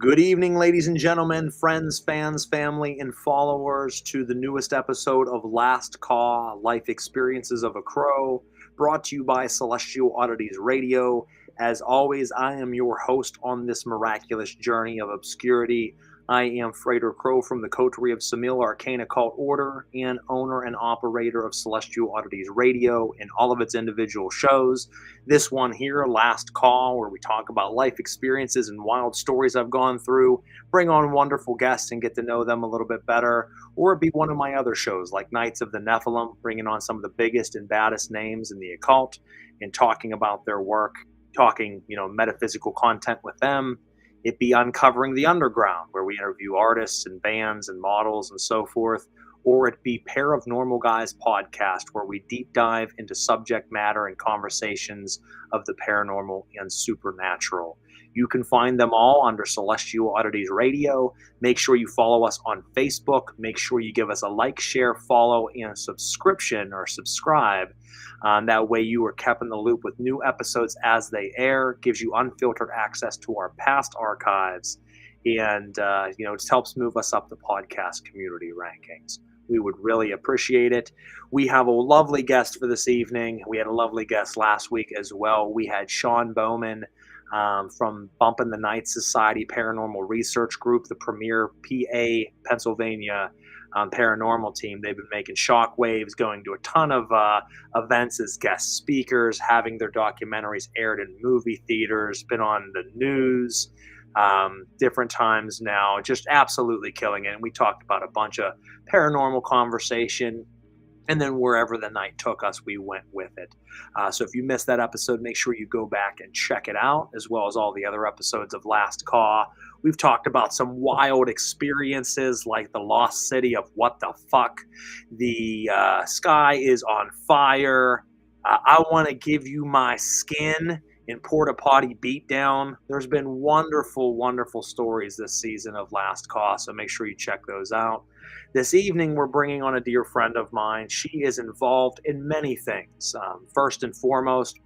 Good evening, ladies and gentlemen, friends, fans, family, and followers, to the newest episode of Last Caw, Life Experiences of a Crow, brought to you by Celestial Oddities Radio. As always, I am your host on this miraculous journey of obscurity. I am Frater Crow from the Coterie of Samil Arcane Occult Order and owner and operator of Celestial Oddities Radio and all of its individual shows. This one here, Last Caw, where we talk about life experiences and wild stories I've gone through, bring on wonderful guests and get to know them a little bit better. Or it'd be one of my other shows like Knights of the Nephilim, bringing on some of the biggest and baddest names in the occult and talking about their work, talking, metaphysical content with them. It'd be Uncovering the Underground, where we interview artists and bands and models and so forth. Or it'd be Pair of Normal Guys podcast, where we deep dive into subject matter and conversations of the paranormal and supernatural. You can find them all under Celestial Oddities Radio. Make sure you follow us on Facebook. Make sure you give us a like, share, follow, and a subscription or subscribe. That way you are kept in the loop with new episodes as they air, gives you unfiltered access to our past archives, and it just helps move us up the podcast community rankings. We would really appreciate it. We have a lovely guest for this evening. We had a lovely guest last week as well. We had Sean Bowman from Bumpin' the Night Society Paranormal Research Group, the premier PA Pennsylvania paranormal team. They've been making shockwaves, going to a ton of events as guest speakers, having their documentaries aired in movie theaters, been on the news different times now, just absolutely killing it. And we talked about a bunch of paranormal conversation, and then wherever the night took us, we went with it. So if you missed that episode, make sure you go back and check it out, as well as all the other episodes of Last Caw. We've talked about some wild experiences like the lost city of what the fuck, the sky is on fire, I want to give you my skin, in Porta Potty Beatdown. There's been wonderful, wonderful stories this season of Last Caw, so make sure you check those out. This evening, we're bringing on a dear friend of mine. She is involved in many things. First and foremost,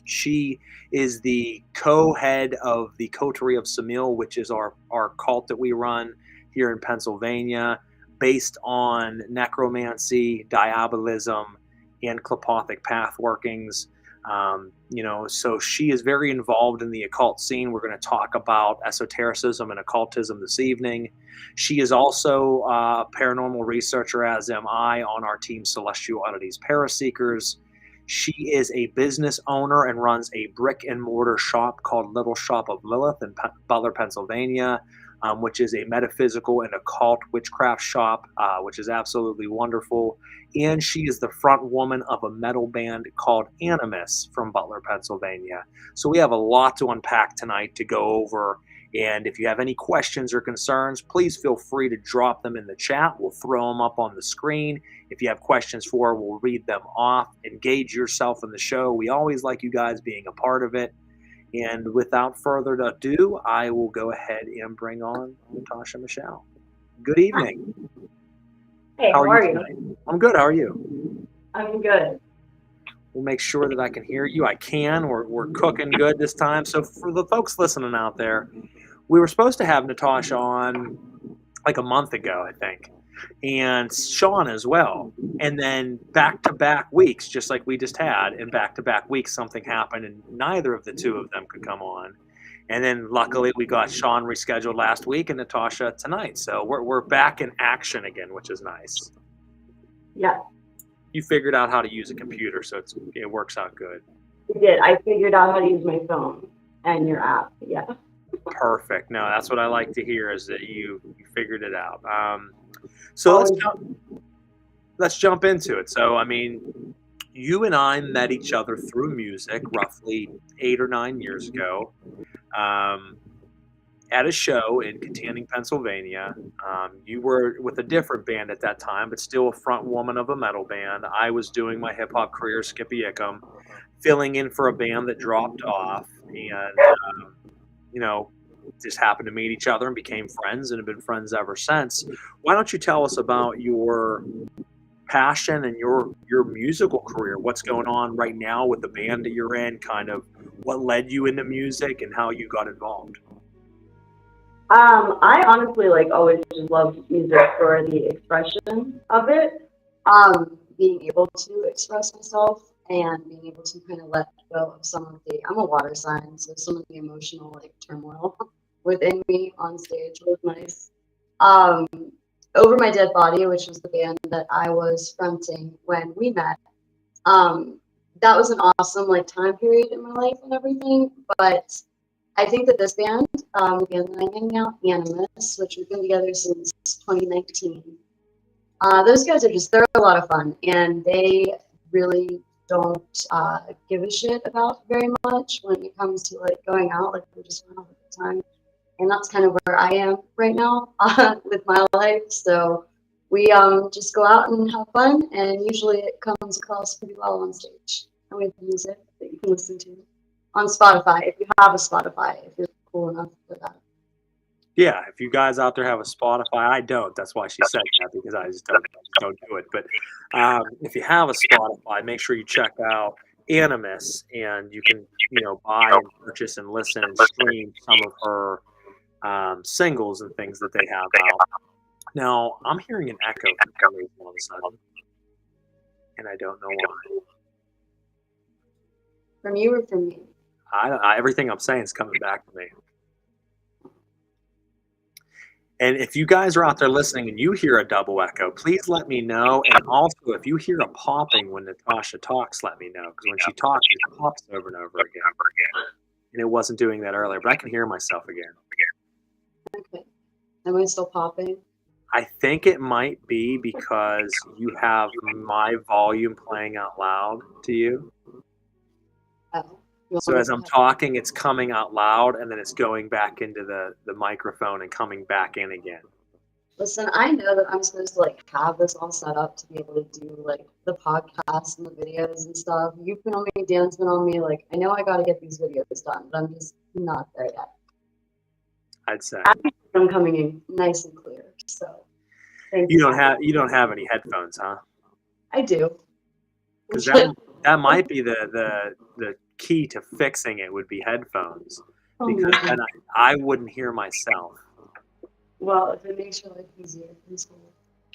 she is the co-head of the Coterie of Samil, which is our cult that we run here in Pennsylvania, based on necromancy, diabolism, and clepothic path workings. So she is very involved in the occult scene. We're going to talk about esotericism and occultism this evening. She is also a paranormal researcher, as am I, on our team Celestial Oddities Paraseekers. She is a business owner and runs a brick and mortar shop called Little Shop of Lilith in Butler, Pennsylvania, which is a metaphysical and occult witchcraft shop, which is absolutely wonderful. And she is the front woman of a metal band called Animus from Butler, Pennsylvania. So we have a lot to unpack tonight to go over. And if you have any questions or concerns, please feel free to drop them in the chat. We'll throw them up on the screen. If you have questions for her, we'll read them off. Engage yourself in the show. We always like you guys being a part of it. And without further ado, I will go ahead and bring on Natasha Michelle. Good evening. Hey, how are you? I'm good. How are you? I'm good. We'll make sure that I can hear you. I can. We're cooking good this time. So for the folks listening out there, we were supposed to have Natasha on like a month ago, I think, and Sean as well. And then back-to-back weeks, just like we just had, and back-to-back weeks, something happened, and neither of the two of them could come on. And then luckily we got Sean rescheduled last week and Natasha tonight. So we're back in action again, which is nice. Yeah. You figured out how to use a computer, so it works out good. I did. I figured out how to use my phone and your app. Yeah. Perfect. No, that's what I like to hear, is that you figured it out. So let's jump into it. So, I mean, you and I met each other through music roughly 8 or 9 years ago. At a show in Cantanning, Pennsylvania. You were with a different band at that time, but still a front woman of a metal band. I was doing my hip hop career, Skippy Ickham, filling in for a band that dropped off, and just happened to meet each other and became friends, and have been friends ever since. Why don't you tell us about your passion and your musical career? What's going on right now with the band that you're in? Kind of what led you into music and how you got involved. I honestly like always just love music for the expression of it. Being able to express myself and being able to kind of let go of some of the. I'm a water sign, so some of the emotional like turmoil within me on stage was nice. Um, Over My Dead Body, which was the band that I was fronting when we met. Um, that was an awesome like time period in my life and everything, but I think that this band, the band that I'm hanging out, Animus, which we've been together since 2019, those guys are just, they're a lot of fun. And they really don't give a shit about very much when it comes to like going out. Like, we just want to have a good time. And that's kind of where I am right now with my life. So we just go out and have fun. And usually it comes across pretty well on stage. And we have music that you can listen to on Spotify if you have a Spotify, if you're cool enough for that. Yeah, if you guys out there have a Spotify, I don't. That's why she said that, because I just don't do it. But if you have a Spotify, make sure you check out Animus, and you can buy and purchase and listen and stream some of her singles and things that they have out. Now I'm hearing an echo for some reason all of a sudden, and I don't know why. From you or from me? Everything I'm saying is coming back to me. And if you guys are out there listening and you hear a double echo, please let me know. And also, if you hear a popping when Natasha talks, let me know. Because when she talks, it pops over and over again. And it wasn't doing that earlier, but I can hear myself again. Okay. Am I still popping? I think it might be because you have my volume playing out loud to you. Oh. So as I'm talking, it's coming out loud, and then it's going back into the microphone and coming back in again. Listen, I know that I'm supposed to like have this all set up to be able to do like the podcast and the videos and stuff. You've been on me, Dan's been on me. Like, I know I got to get these videos done, but I'm just not there yet. I'd say I'm coming in nice and clear. So you don't have any headphones, huh? I do. Because that might be the key to fixing it would be headphones, because then I wouldn't hear myself. Well, if it makes your life easier,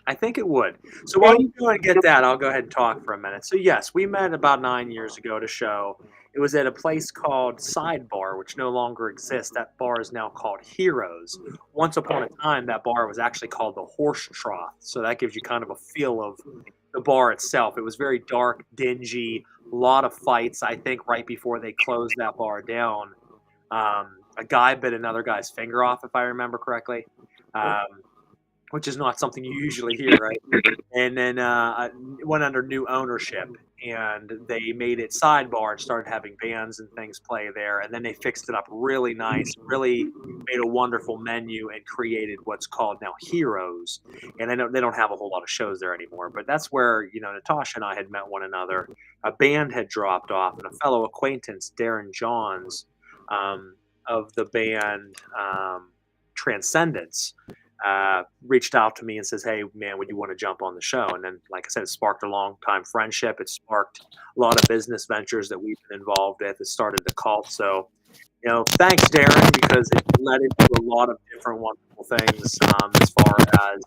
I think it would. So while you go and get that, I'll go ahead and talk for a minute. So yes, we met about 9 years ago to show. It was at a place called Sidebar, which no longer exists. That bar is now called Heroes. Once upon a time, that bar was actually called the Horse Trough. So that gives you kind of a feel of the bar itself. It was very dark, dingy, a lot of fights. I think right before they closed that bar down, a guy bit another guy's finger off, if I remember correctly. Which is not something you usually hear, right? And then it went under new ownership, and they made it Sidebar and started having bands and things play there. And then they fixed it up really nice, really made a wonderful menu, and created what's called now Heroes. And they don't have a whole lot of shows there anymore, but that's where Natasha and I had met one another. A band had dropped off, and a fellow acquaintance, Darren Johns, of the band Transcendence, reached out to me and says, "Hey, man, would you want to jump on the show?" And then, like I said, it sparked a long time friendship. It sparked a lot of business ventures that we've been involved with. It started the cult. So, thanks, Darren, because it led into a lot of different wonderful things. As far as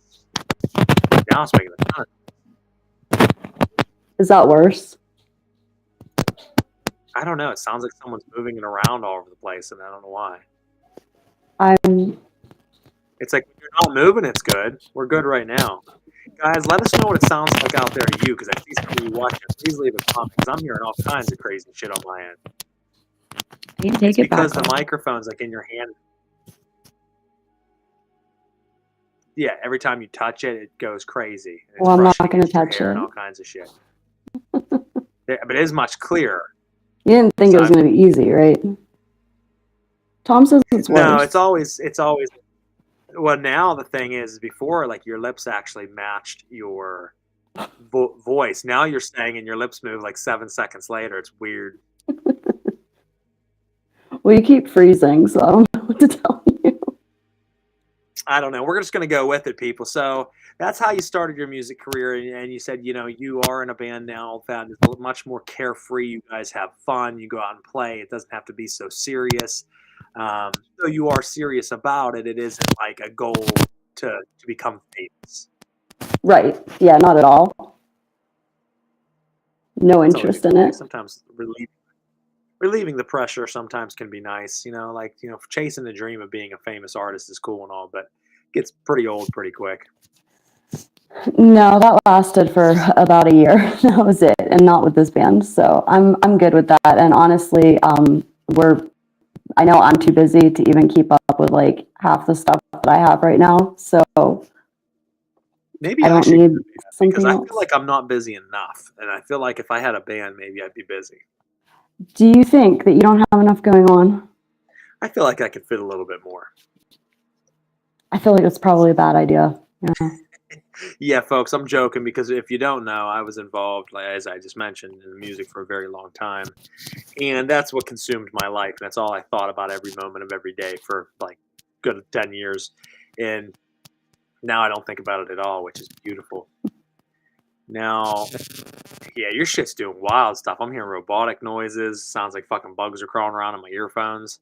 now, it's making a ton. Is that worse? I don't know. It sounds like someone's moving it around all over the place, and I don't know why. It's like, when you're not moving, it's good. We're good right now. Guys, let us know what it sounds like out there to you, because I see some of you watching. Please leave a comment, because I'm hearing all kinds of crazy shit on my end. It's because the microphone's like in your hand. Yeah, every time you touch it, it goes crazy. Well, I'm not going to touch it. And all kinds of shit. But it is much clearer. You didn't think it was going to be easy, right? Tom says it's worse. No, it's always. Well, now the thing is, before, like, your lips actually matched your voice. Now you're saying, and your lips move like 7 seconds later. It's weird. Well, you keep freezing, so I don't know what to tell you. I don't know. We're just going to go with it, people. So that's how you started your music career. And you said, you are in a band now that is much more carefree. You guys have fun. You go out and play. It doesn't have to be so serious. Though you are serious about it, it isn't like a goal to become famous. Right. Yeah, not at all. No That's always interest a in good thing. it. Sometimes relieving the pressure sometimes can be nice. Like chasing the dream of being a famous artist is cool and all, but it gets pretty old pretty quick. No, that lasted for about a year. That was it, and not with this band. So I'm good with that. And honestly, I know I'm too busy to even keep up with like half the stuff that I have right now. So Maybe I I don't should need get a band because something I else. feel like I'm not busy enough, and I feel like if I had a band, maybe I'd be busy. Do you think that you don't have enough going on? I feel like I could fit a little bit more. I feel like it's probably a bad idea. Yeah. Yeah, folks, I'm joking because if you don't know, I was involved, like, as I just mentioned, in music for a very long time. And that's what consumed my life. And that's all I thought about every moment of every day for like good 10 years. And now I don't think about it at all, which is beautiful. Now, yeah, your shit's doing wild stuff. I'm hearing robotic noises. Sounds like fucking bugs are crawling around in my earphones.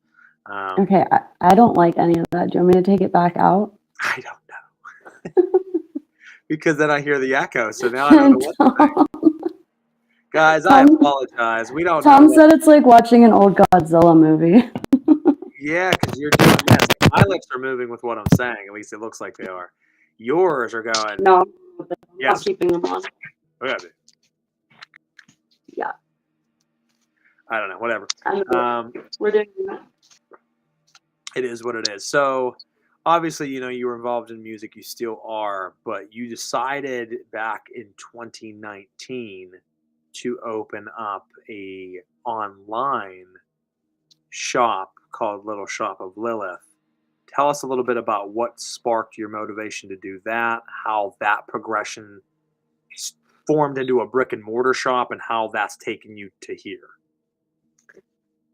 Okay, I don't like any of that. Do you want me to take it back out? I don't know. Because then I hear the echo. So now I don't know what to say. Guys, I apologize. We don't know. Tom said it's like watching an old Godzilla movie. Yeah, because you're doing this. My lips are moving with what I'm saying. At least it looks like they are. Yours are going. No, I'm Yes. not keeping them on. Whatever. Yeah. I don't know. Whatever. We're doing that. It is what it is. So, obviously, you were involved in music. You still are, but you decided back in 2019 to open up a online shop called Little Shop of Lilith. Tell us a little bit about what sparked your motivation to do that, how that progression formed into a brick and mortar shop, and how that's taken you to here.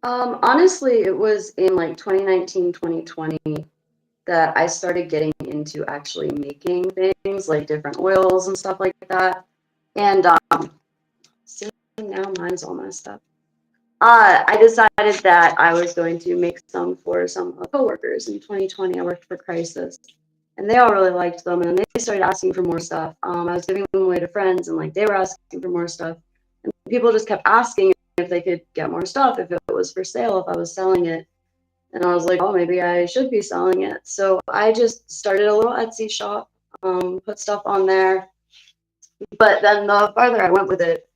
Honestly, it was in like 2019, 2020 that I started getting into actually making things like different oils and stuff like that. And see, now mine's all messed up. I decided that I was going to make some for some coworkers in 2020. I worked for Crisis, and they all really liked them, and they started asking for more stuff. I was giving them away to friends, and like they were asking for more stuff, and people just kept asking if they could get more stuff, if it was for sale, if I was selling it. And I was like, oh, maybe I should be selling it. So I just started a little Etsy shop, put stuff on there. But then the farther I went with it,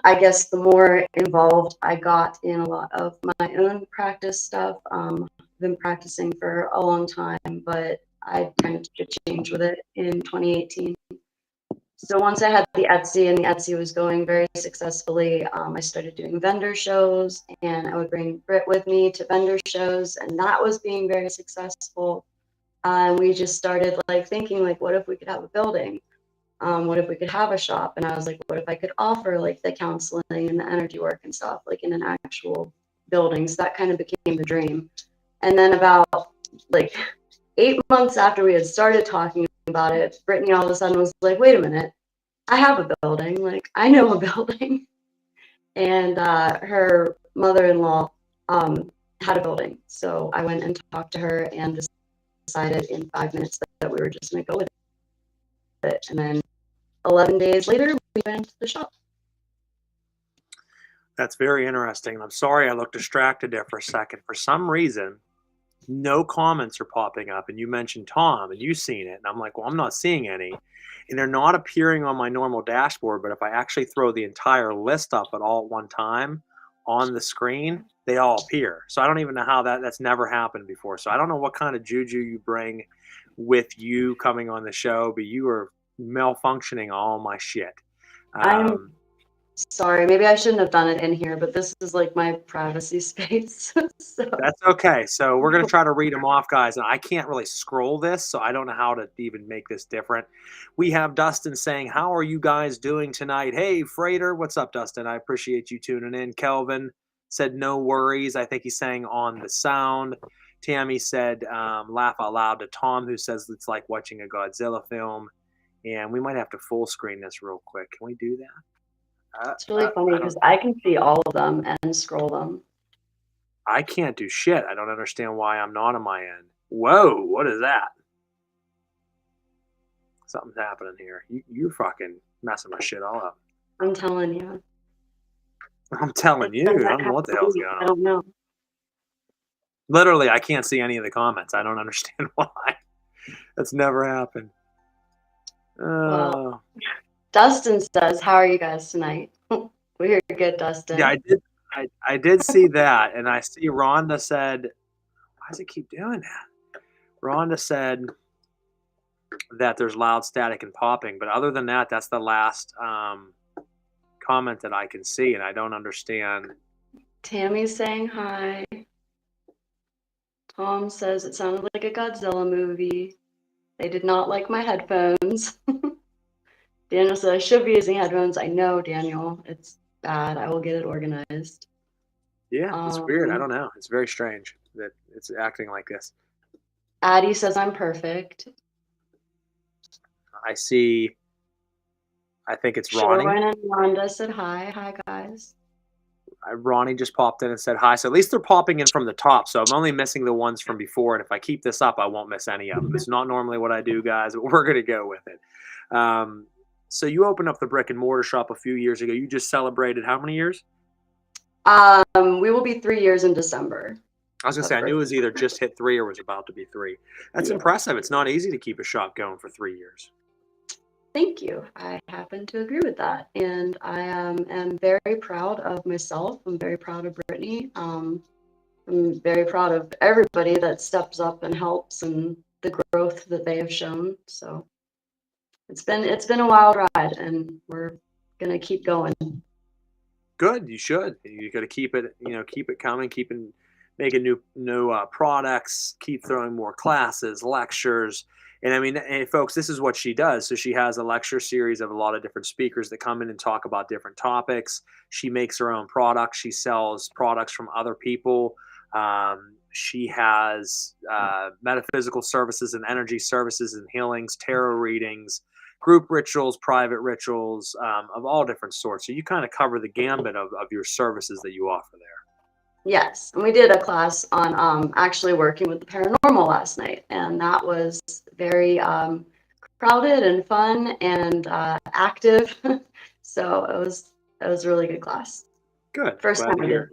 I guess the more involved I got in a lot of my own practice stuff. I've been practicing for a long time, but I kind of took a change with it in 2018. So once I had the Etsy and the Etsy was going very successfully, I started doing vendor shows, and I would bring Britt with me to vendor shows, and that was being very successful. And we just started like thinking like, what if we could have a building? What if we could have a shop? And I was like, what if I could offer like the counseling and the energy work and stuff like in an actual building? So that kind of became the dream. And then about like 8 months after we had started talking about it, Brittany all of a sudden was like, wait a minute, I have a building. Like, I know a building. And her mother-in-law had a building. So I went and talked to her and decided in 5 minutes that we were just going to go with it. And then 11 days later, we went to the shop. That's very interesting. I'm sorry I looked distracted there for a second. For some reason, no comments are popping up. And you mentioned Tom, and you've seen it. And I'm like, well, I'm not seeing any. And they're not appearing on my normal dashboard. But if I actually throw the entire list up at all at one time on the screen, they all appear. So I don't even know how that's never happened before. So I don't know what kind of juju you bring with you coming on the show, but you are malfunctioning all my shit. I'm sorry, maybe I shouldn't have done it in here, but this is like my privacy space. So. That's okay. So we're going to try to read them off, guys. And I can't really scroll this, so I don't know how to even make this different. We have Dustin saying, how are you guys doing tonight? Hey, Frater. What's up, Dustin? I appreciate you tuning in. Kelvin said, no worries. I think he's saying on the sound. Tammy said, laugh out loud to Tom, who says it's like watching a Godzilla film. And we might have to full screen this real quick. Can we do that? It's really funny because I can see all of them and scroll them. I can't do shit. I don't understand why I'm not on my end. Whoa, what is that? Something's happening here. You're fucking messing my shit all up. I'm telling you. I'm telling you. I don't know what the hell's going on. I don't know. Literally, I can't see any of the comments. I don't understand why. That's never happened. Well, Dustin says, "How are you guys tonight?" We're good, Dustin. Yeah, I did see that, and I see Rhonda said, "Why does it keep doing that?" Rhonda said that there's loud static and popping, but other than that, that's the last comment that I can see, and I don't understand. Tammy's saying hi. Tom says it sounded like a Godzilla movie. They did not like my headphones. Daniel said I should be using headphones. I know, Daniel. It's bad. I will get it organized. Yeah, it's weird. I don't know. It's very strange that it's acting like this. Addie says I'm perfect. I see. I think it's Ronnie. Sherwin and Rhonda said hi. Hi, guys. Ronnie just popped in and said hi. So at least they're popping in from the top. So I'm only missing the ones from before. And if I keep this up, I won't miss any of them. It's not normally what I do, guys, but we're going to go with it. So you opened up the brick and mortar shop a few years ago. You just celebrated how many years? We will be 3 years in December. I was going to say, I knew it was either just hit 3 or was about to be 3. That's impressive. It's not easy to keep a shop going for 3 years. Thank you. I happen to agree with that. And I am very proud of myself. I'm very proud of Brittany. I'm very proud of everybody that steps up and helps and the growth that they have shown. So it's been a wild ride, and we're gonna keep going. Good, you should. You got to keep it, keep it coming, making new products, keep throwing more classes, lectures. And I mean, and folks, this is what she does. So she has a lecture series of a lot of different speakers that come in and talk about different topics. She makes her own products. She sells products from other people. She has metaphysical services and energy services and healings, tarot readings, group rituals, private rituals of all different sorts. So you kind of cover the gambit of your services that you offer there. Yes, and we did a class on actually working with the paranormal last night, and that was very crowded and fun and active. So it was a really good class. Good. First time I did.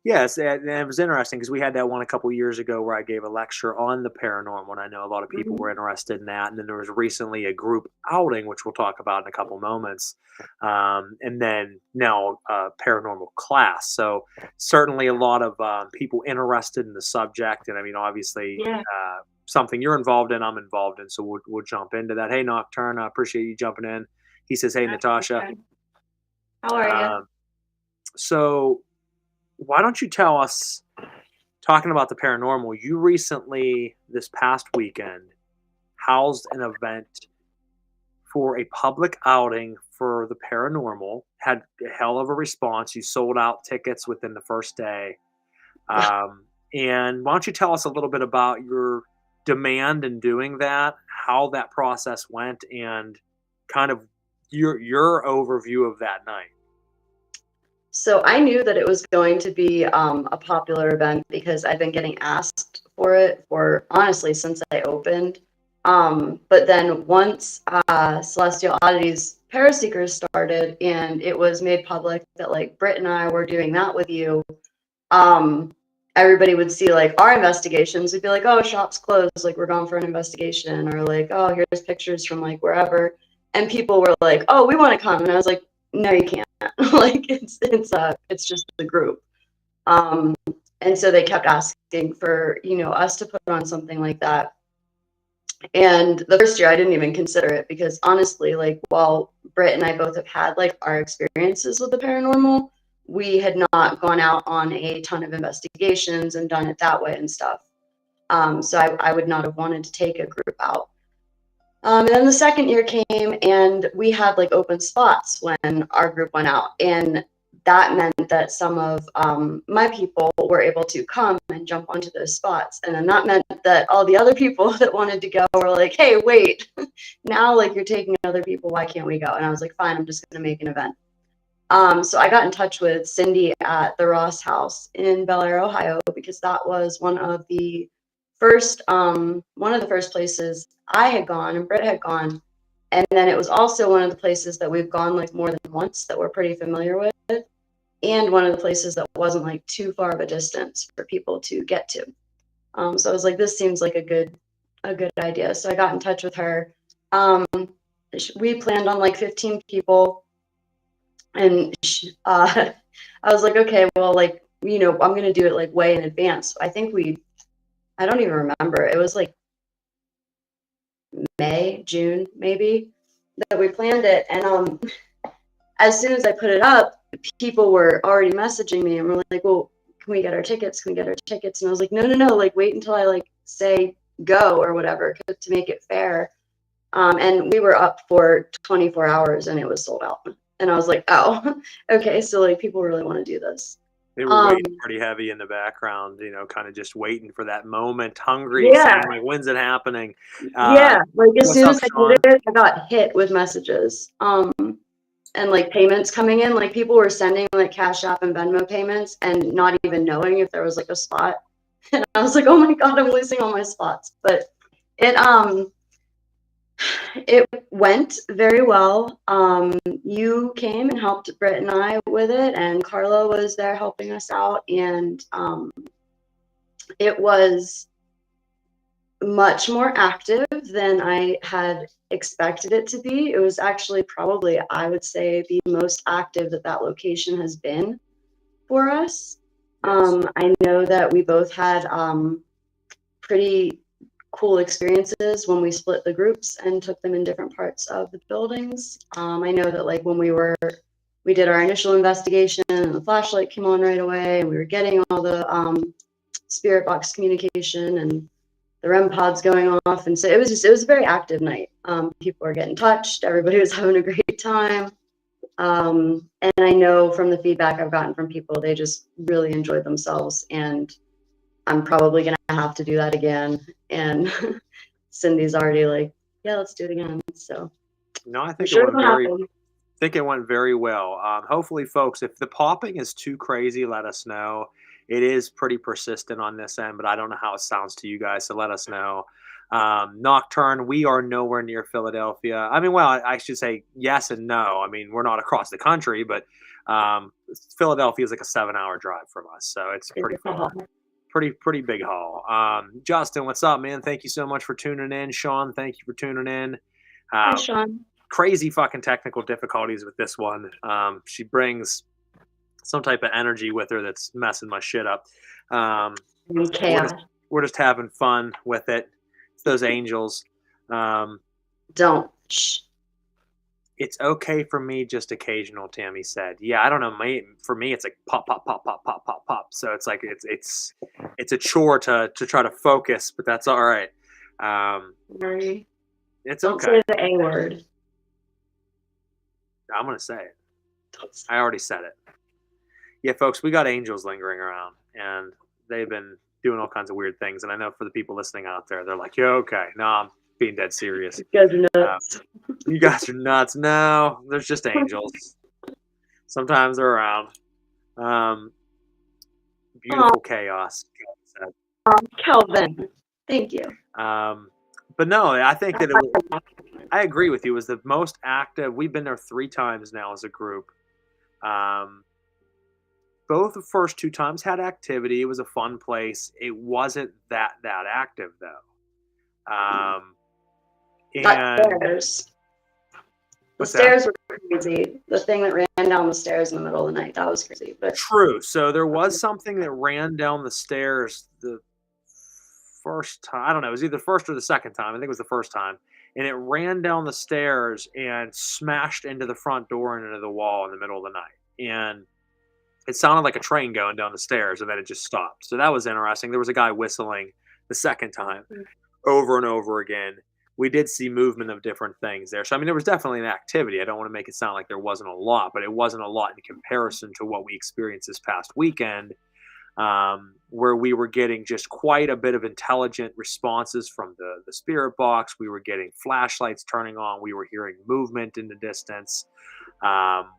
Yes, and it was interesting because we had that one a couple years ago where I gave a lecture on the paranormal, and I know a lot of people were interested in that. And then there was recently a group outing, which we'll talk about in a couple moments, and then now a paranormal class. So certainly a lot of people interested in the subject, and I mean, obviously, something you're involved in, I'm involved in, so we'll jump into that. Hey, Nocturne, I appreciate you jumping in. He says, "Hey, Natasha, how are you?" So why don't you tell us, talking about the paranormal, you recently, this past weekend, housed an event for a public outing for the paranormal, had a hell of a response. You sold out tickets within the first day. And why don't you tell us a little bit about your demand in doing that, how that process went, and kind of your overview of that night? So I knew that it was going to be a popular event because I've been getting asked for it for honestly since I opened. But then once Celestial Oddities Paraseekers started and it was made public that like Britt and I were doing that with you, everybody would see like our investigations. We'd be like, oh, shop's closed, like we're going for an investigation, or like, oh, here's pictures from like wherever. And people were like, oh, we want to come. And I was like, no, you can't. Like it's just the group. And so they kept asking for, us to put on something like that. And the first year I didn't even consider it because honestly, like while Britt and I both have had like our experiences with the paranormal, we had not gone out on a ton of investigations and done it that way and stuff. So I would not have wanted to take a group out. And then the second year came and we had like open spots when our group went out. And that meant that some of my people were able to come and jump onto those spots. And then that meant that all the other people that wanted to go were like, hey, wait, now like you're taking other people, why can't we go? And I was like, fine, I'm just going to make an event. So I got in touch with Cindy at the Ross House in Bel Air, Ohio, because that was one of the first places I had gone and Britt had gone. And then it was also one of the places that we've gone like more than once that we're pretty familiar with. And one of the places that wasn't like too far of a distance for people to get to. So I was like, this seems like a good idea. So I got in touch with her. We planned on like 15 people, and I was like, okay, well, like, you know, I'm gonna do it like way in advance. I think I don't even remember. It was like May, June, maybe, that we planned it. And as soon as I put it up, people were already messaging me and were like, well, can we get our tickets? Can we get our tickets? And I was like, no, like wait until I like say go or whatever to make it fair. And we were up for 24 hours and it was sold out. And I was like, oh, okay. So like people really want to do this. They were waiting pretty heavy in the background, you know, kind of just waiting for that moment, hungry, Yeah. saying like, when's it happening? Yeah, like as soon as I Sean? did it, I got hit with messages. And like payments coming in, like people were sending like Cash App and Venmo payments and not even knowing if there was like a spot. And I was like, oh my God, I'm losing all my spots. But it went very well. You came and helped Britt and I with it, and Carla was there helping us out. And it was much more active than I had expected it to be. It was actually probably, I would say, the most active that location has been for us. Yes. I know that we both had pretty cool experiences when we split the groups and took them in different parts of the buildings. I know that like when we did our initial investigation and the flashlight came on right away and we were getting all the spirit box communication and the REM pods going off. And so it was a very active night. People were getting touched. Everybody was having a great time. And I know from the feedback I've gotten from people, they just really enjoyed themselves. And I'm probably going to have to do that again. And Cindy's already like, yeah, let's do it again. So no, I think it went very well. Hopefully, folks, if the popping is too crazy, let us know. It is pretty persistent on this end, but I don't know how it sounds to you guys, so let us know. Nocturne, we are nowhere near Philadelphia. I mean, well, I should say yes and no. I mean, we're not across the country, but Philadelphia is like a 7-hour drive from us, so it's pretty far. Pretty big haul. Justin, what's up, man? Thank you so much for tuning in. Sean, thank you for tuning in. Hi, Sean. Crazy fucking technical difficulties with this one. She brings some type of energy with her that's messing my shit up. We're just having fun with it. It's those angels. Don't. Shh. It's okay for me, just occasional, Tammy said. Yeah, I don't know. For me, it's like pop, pop, pop, pop, pop, pop, pop. So it's like it's a chore to try to focus, but that's all right. It's don't okay. Say the A word. I'm gonna say it. I already said it. Yeah, folks, we got angels lingering around, and they've been doing all kinds of weird things. And I know for the people listening out there, they're like, "Yeah, okay, no, I'm being dead serious. You guys are nuts. You guys are nuts." No, there's just angels. Sometimes they're around. Beautiful chaos. Calvin, thank you. But no, I think that I agree with you. It was the most active. We've been there 3 times now as a group. Both the first 2 times had activity. It was a fun place. It wasn't that active though. The stairs were crazy. The thing that ran down the stairs in the middle of the night, that was crazy. But true. So there was something that ran down the stairs the first time. I don't know. It was either the first or the second time. I think it was the first time. And it ran down the stairs and smashed into the front door and into the wall in the middle of the night. And it sounded like a train going down the stairs, and then it just stopped. So that was interesting. There was a guy whistling the second time over and over again. We did see movement of different things there. So, I mean, there was definitely an activity. I don't want to make it sound like there wasn't a lot, but it wasn't a lot in comparison to what we experienced this past weekend, where we were getting just quite a bit of intelligent responses from the spirit box. We were getting flashlights turning on. We were hearing movement in the distance.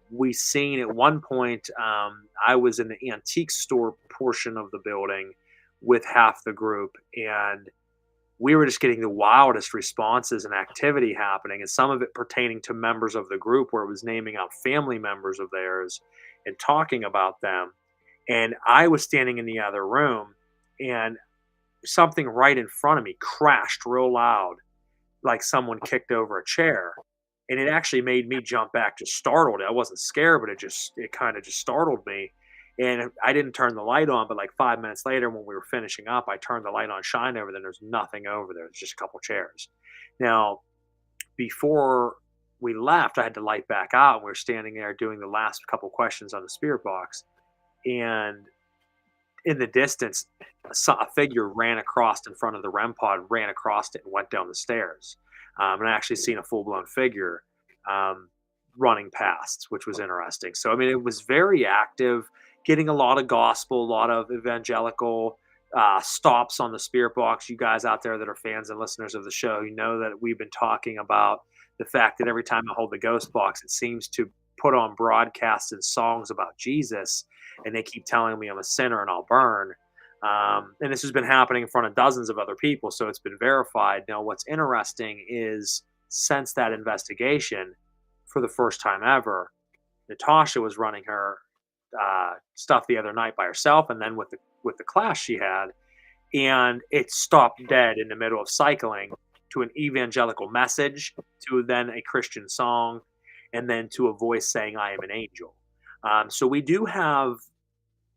We seen at one point, I was in the antique store portion of the building with half the group, and we were just getting the wildest responses and activity happening, and some of it pertaining to members of the group where it was naming out family members of theirs and talking about them. And I was standing in the other room, and something right in front of me crashed real loud, like someone kicked over a chair. And it actually made me jump back, just startled. I wasn't scared, but it kind of just startled me. And I didn't turn the light on, but like 5 minutes later, when we were finishing up, I turned the light on, shined over there. There's nothing over there. There's just a couple chairs. Now, before we left, I had to light back out, and we were standing there doing the last couple questions on the spirit box. And in the distance, a figure ran across in front of the REM pod, ran across it, and went down the stairs. And I actually seen a full-blown figure running past, which was interesting. So, I mean, it was very active, getting a lot of gospel, a lot of evangelical stops on the spirit box. You guys out there that are fans and listeners of the show, you know that we've been talking about the fact that every time I hold the ghost box, it seems to put on broadcasts and songs about Jesus, and they keep telling me I'm a sinner and I'll burn. And this has been happening in front of dozens of other people, so it's been verified. Now, what's interesting is, since that investigation, for the first time ever, Natasha was running her stuff the other night by herself, and then with the class she had, and it stopped dead in the middle of cycling to an evangelical message, to then a Christian song, and then to a voice saying, "I am an angel." So we do have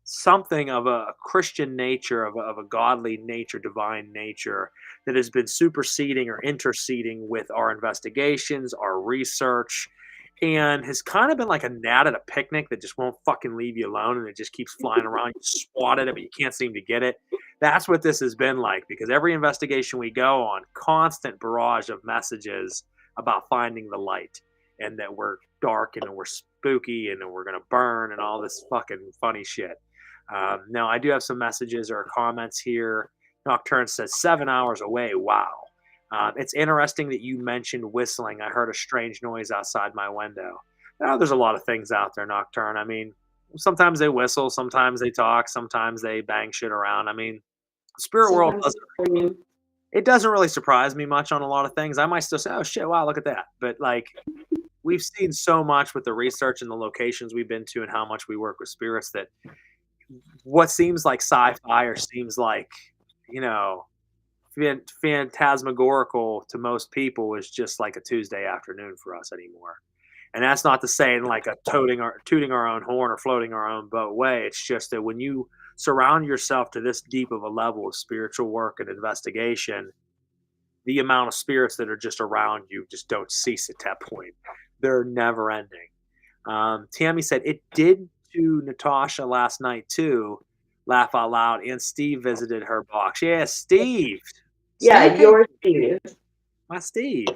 something of a Christian nature, of a godly nature, divine nature, that has been superseding or interceding with our investigations, our research, and has kind of been like a gnat at a picnic that just won't fucking leave you alone, and it just keeps flying around. You swat at it, but you can't seem to get it. That's what this has been like, because every investigation we go on, constant barrage of messages about finding the light, and that we're dark and we're spooky and we're going to burn and all this fucking funny shit. Now, I do have some messages or comments here. Nocturne says 7 hours away. Wow. It's interesting that you mentioned whistling. I heard a strange noise outside my window. Now, there's a lot of things out there, Nocturne. I mean, sometimes they whistle, sometimes they talk, sometimes they bang shit around. I mean, the spirit world doesn't really surprise me much on a lot of things. I might still say, oh shit, wow, look at that. But like, we've seen so much with the research and the locations we've been to and how much we work with spirits, that what seems like sci-fi or seems like, you know, phantasmagorical to most people is just like a Tuesday afternoon for us anymore. And that's not to say in like a tooting our own horn or floating our own boat way. It's just that when you surround yourself to this deep of a level of spiritual work and investigation, the amount of spirits that are just around you just don't cease at that point. They're never ending. Tammy said it did to Natasha last night too. Laugh out loud. And Steve visited her box. Yeah, Steve. Yeah, Steve, your Steve. my Steve.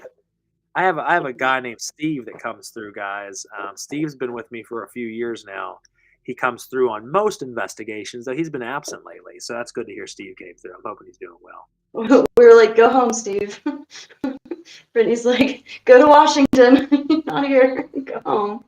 I have a guy named Steve that comes through, guys. Steve's been with me for a few years now. He comes through on most investigations, though he's been absent lately. So that's good to hear Steve came through. I'm hoping he's doing well. We were like, go home, Steve. Brittany's like, go to Washington. Not here. Go home.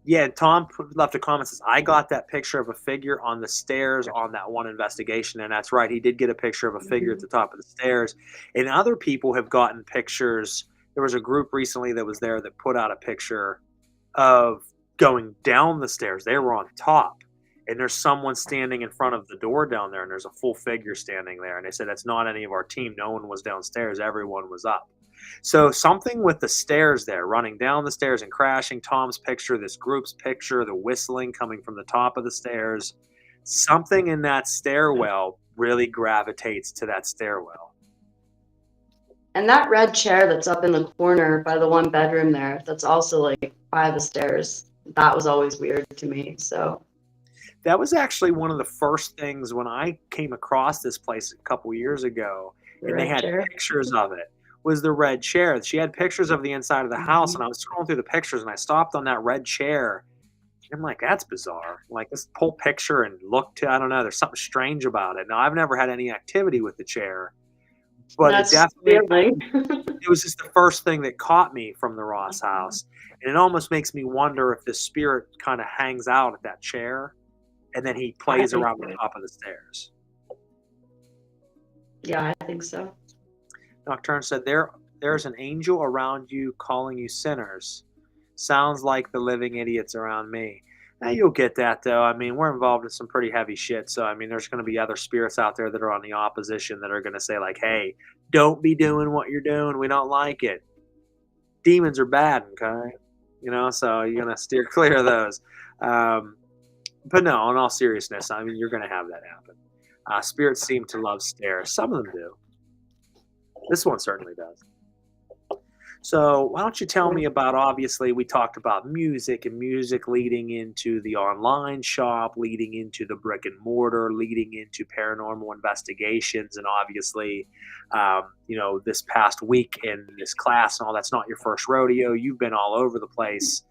Yeah, Tom left a comment, says, I got that picture of a figure on the stairs on that one investigation. And that's right. He did get a picture of a figure at the top of the stairs. And other people have gotten pictures. There was a group recently that was there that put out a picture of going down the stairs. They were on top. And there's someone standing in front of the door down there, and there's a full figure standing there. And they said, that's not any of our team. No one was downstairs. Everyone was up. So something with the stairs there, running down the stairs and crashing, Tom's picture, this group's picture, the whistling coming from the top of the stairs, something in that stairwell really gravitates to that stairwell. And that red chair that's up in the corner by the one bedroom there, that's also like by the stairs. That was always weird to me. So that was actually one of the first things when I came across this place a couple years ago, and they had pictures of it. Was the red chair. She had pictures of the inside of the house, and I was scrolling through the pictures, and I stopped on that red chair. I'm like, that's bizarre. Like, let's pull picture and look to, I don't know, there's something strange about it. Now, I've never had any activity with the chair, but That's it definitely, feeling. it was just the first thing that caught me from the Ross house. And it almost makes me wonder if the spirit kind of hangs out at that chair and then he plays think around so. the top of the stairs. Yeah, I think so. Nocturne said, there's an angel around you calling you sinners. Sounds like the living idiots around me. Now you'll get that though. I mean, we're involved in some pretty heavy shit. So I mean, there's going to be other spirits out there that are on the opposition that are going to say like, "Hey, don't be doing what you're doing. We don't like it." Demons are bad, okay? You know, so you're going to steer clear of those. But no, in all seriousness, I mean, you're going to have that happen. Spirits seem to love stairs. Some of them do. This one certainly does. So why don't you tell me about, obviously, we talked about music and music leading into the online shop, leading into the brick and mortar, leading into paranormal investigations. And obviously, you know, this past week in this class and all, that's not your first rodeo. You've been all over the place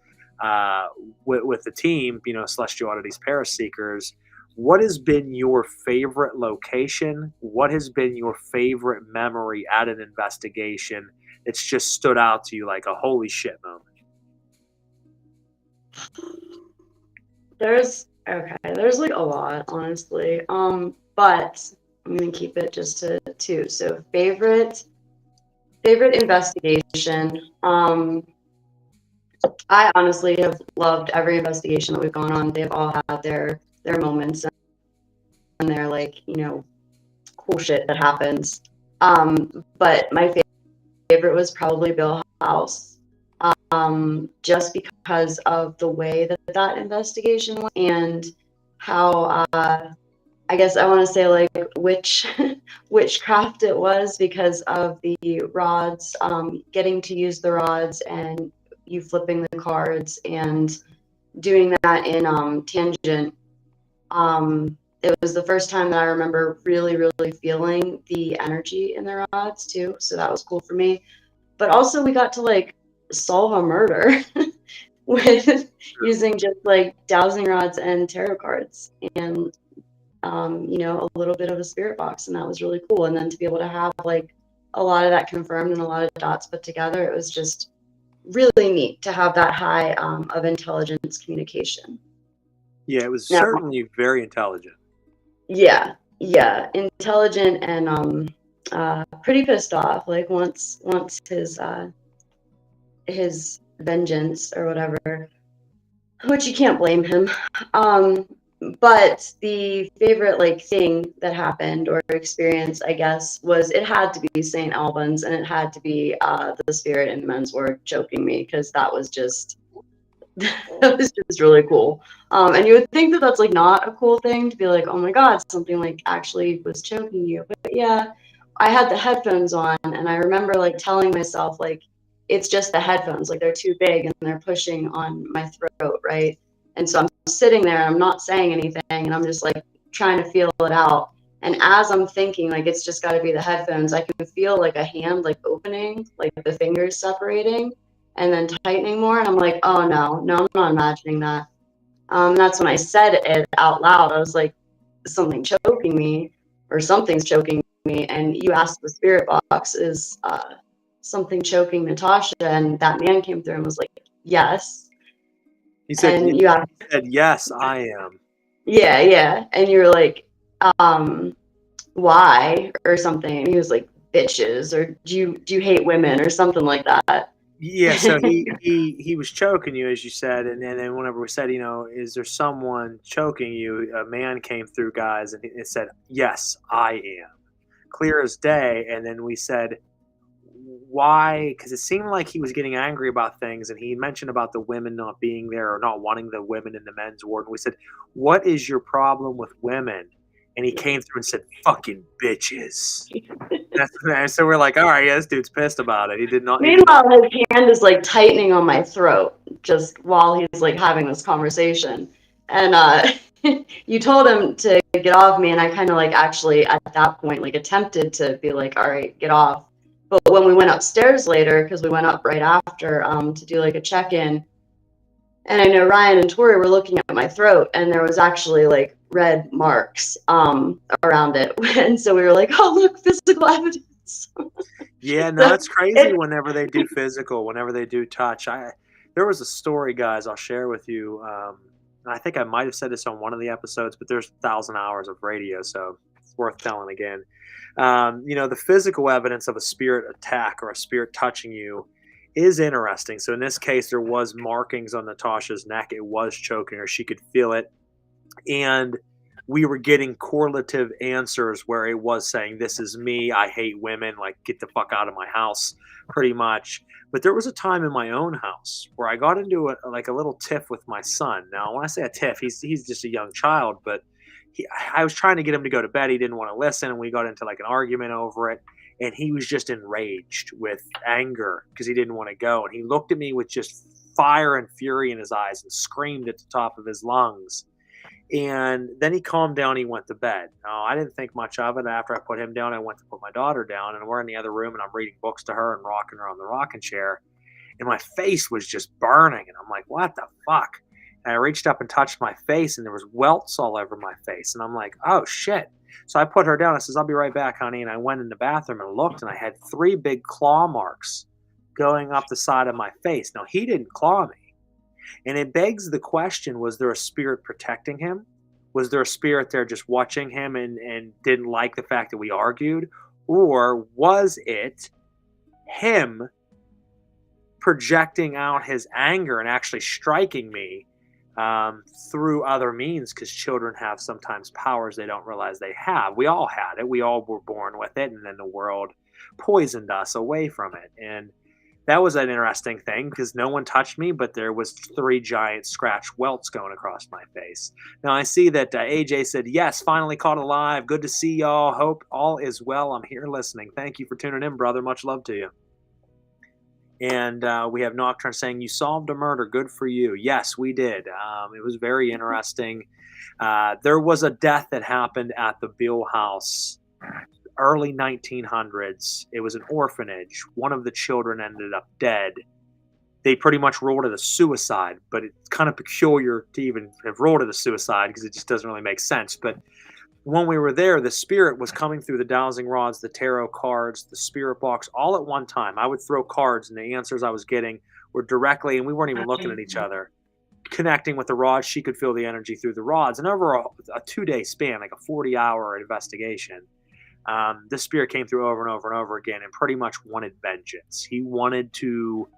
with the team, you know, Celestial Oddities Paraseekers. What has been your favorite location? What has been your favorite memory at an investigation? It's just stood out to you like a holy shit moment. There's like a lot, honestly. But I'm gonna keep it just to two. So favorite investigation. I honestly have loved every investigation that we've gone on. They've all had their moments and their, like, you know, cool shit that happens. But my favorite was probably Bill House, just because of the way that investigation went and how I guess I want to say like witchcraft it was, because of the rods, getting to use the rods and you flipping the cards and doing that in Tangent. It was the first time that I remember really, really feeling the energy in the rods too. So that was cool for me. But also we got to like solve a murder with using just like dowsing rods and tarot cards and you know, a little bit of a spirit box, and that was really cool. And then to be able to have like a lot of that confirmed and a lot of dots put together, it was just really neat to have that high of intelligence communication. Yeah, it was Now, certainly very intelligent. yeah, intelligent and pretty pissed off. Like once his vengeance or whatever, which you can't blame him. But the favorite like thing that happened or experience, I guess, was it had to be St. Albans, and it had to be the spirit in men's ward choking me, because that was just that was just really cool. And you would think that that's like not a cool thing to be like, oh my god, something like actually was choking you. But yeah, I had the headphones on, and I remember like telling myself like, it's just the headphones, like they're too big and they're pushing on my throat, right? And so I'm sitting there and I'm not saying anything, and I'm just like trying to feel it out. And as I'm thinking like it's just got to be the headphones, I can feel like a hand like opening, like the fingers separating and then tightening more. And I'm like, oh no, I'm not imagining that. That's when I said it out loud. I was like, something choking me, or something's choking me. And you asked the spirit box, is something choking Natasha? And that man came through and was like, yes. He said, And you asked, he said, yes, I am. yeah. And you were like, why, or something. And he was like, bitches, or do you hate women, or something like that. Yeah, so he was choking you, as you said, and then whenever we said, you know, is there someone choking you? A man came through, guys, and it said, yes, I am, clear as day. And then we said, why? Because it seemed like he was getting angry about things, and he mentioned about the women not being there or not wanting the women in the men's ward. And we said, what is your problem with women? And he came through and said, fucking bitches. So we're like, all right, yeah, this dude's pissed about it. He did not. Meanwhile, his hand is like tightening on my throat just while he's like having this conversation. And you told him to get off me, and I kind of like actually at that point like attempted to be like, all right, get off. But when we went upstairs later, because we went up right after to do like a check-in, and I know Ryan and Tori were looking at my throat, and there was actually like red marks around it. And so we were like, oh, look, physical evidence. Yeah, no, it's crazy it- whenever they do physical, whenever they do touch. There was a story, guys, I'll share with you. And I think I might have said this on one of the episodes, but there's 1,000 hours of radio, so it's worth telling again. The physical evidence of a spirit attack or a spirit touching you is interesting. So in this case, there was markings on Natasha's neck. It was choking her. She could feel it. And we were getting correlative answers where it was saying, "This is me. I hate women. Like, get the fuck out of my house," pretty much. But there was a time in my own house where I got into a little tiff with my son. Now, when I say a tiff, he's just a young child, but I was trying to get him to go to bed. He didn't want to listen, and we got into like an argument over it. And he was just enraged with anger because he didn't want to go. And he looked at me with just fire and fury in his eyes and screamed at the top of his lungs. And then he calmed down. He went to bed. Now, I didn't think much of it. After I put him down, I went to put my daughter down, and we're in the other room, and I'm reading books to her and rocking her on the rocking chair. And my face was just burning, and I'm like, "What the fuck?" And I reached up and touched my face, and there was welts all over my face. And I'm like, "Oh shit!" So I put her down. I says, "I'll be right back, honey." And I went in the bathroom and looked, and I had 3 big claw marks going up the side of my face. Now, he didn't claw me. And it begs the question, was there a spirit protecting him? Was there a spirit there just watching him and didn't like the fact that we argued? Or was it him projecting out his anger and actually striking me through other means? Because children have sometimes powers they don't realize they have. We all had it. We all were born with it, and then the world poisoned us away from it. And that was an interesting thing because no one touched me, but there was 3 giant scratch welts going across my face. Now I see that AJ said, "Yes, finally caught alive. Good to see y'all. Hope all is well. I'm here listening. Thank you for tuning in, brother. Much love to you." And we have Nocturne saying, "You solved a murder. Good for you." Yes, we did. It was very interesting. There was a death that happened at the Beale House early 1900s. It was an orphanage. One of the children ended up dead. They pretty much ruled it a suicide, but it's kind of peculiar to even have ruled it a suicide because it just doesn't really make sense. But when we were there, the spirit was coming through the dowsing rods, the tarot cards, the spirit box, all at one time. I would throw cards, and the answers I was getting were directly, and we weren't even looking at each other, connecting with the rods. She could feel the energy through the rods. And over a 2-day span, like a 40-hour investigation, this spirit came through over and over and over again and pretty much wanted vengeance. He wanted to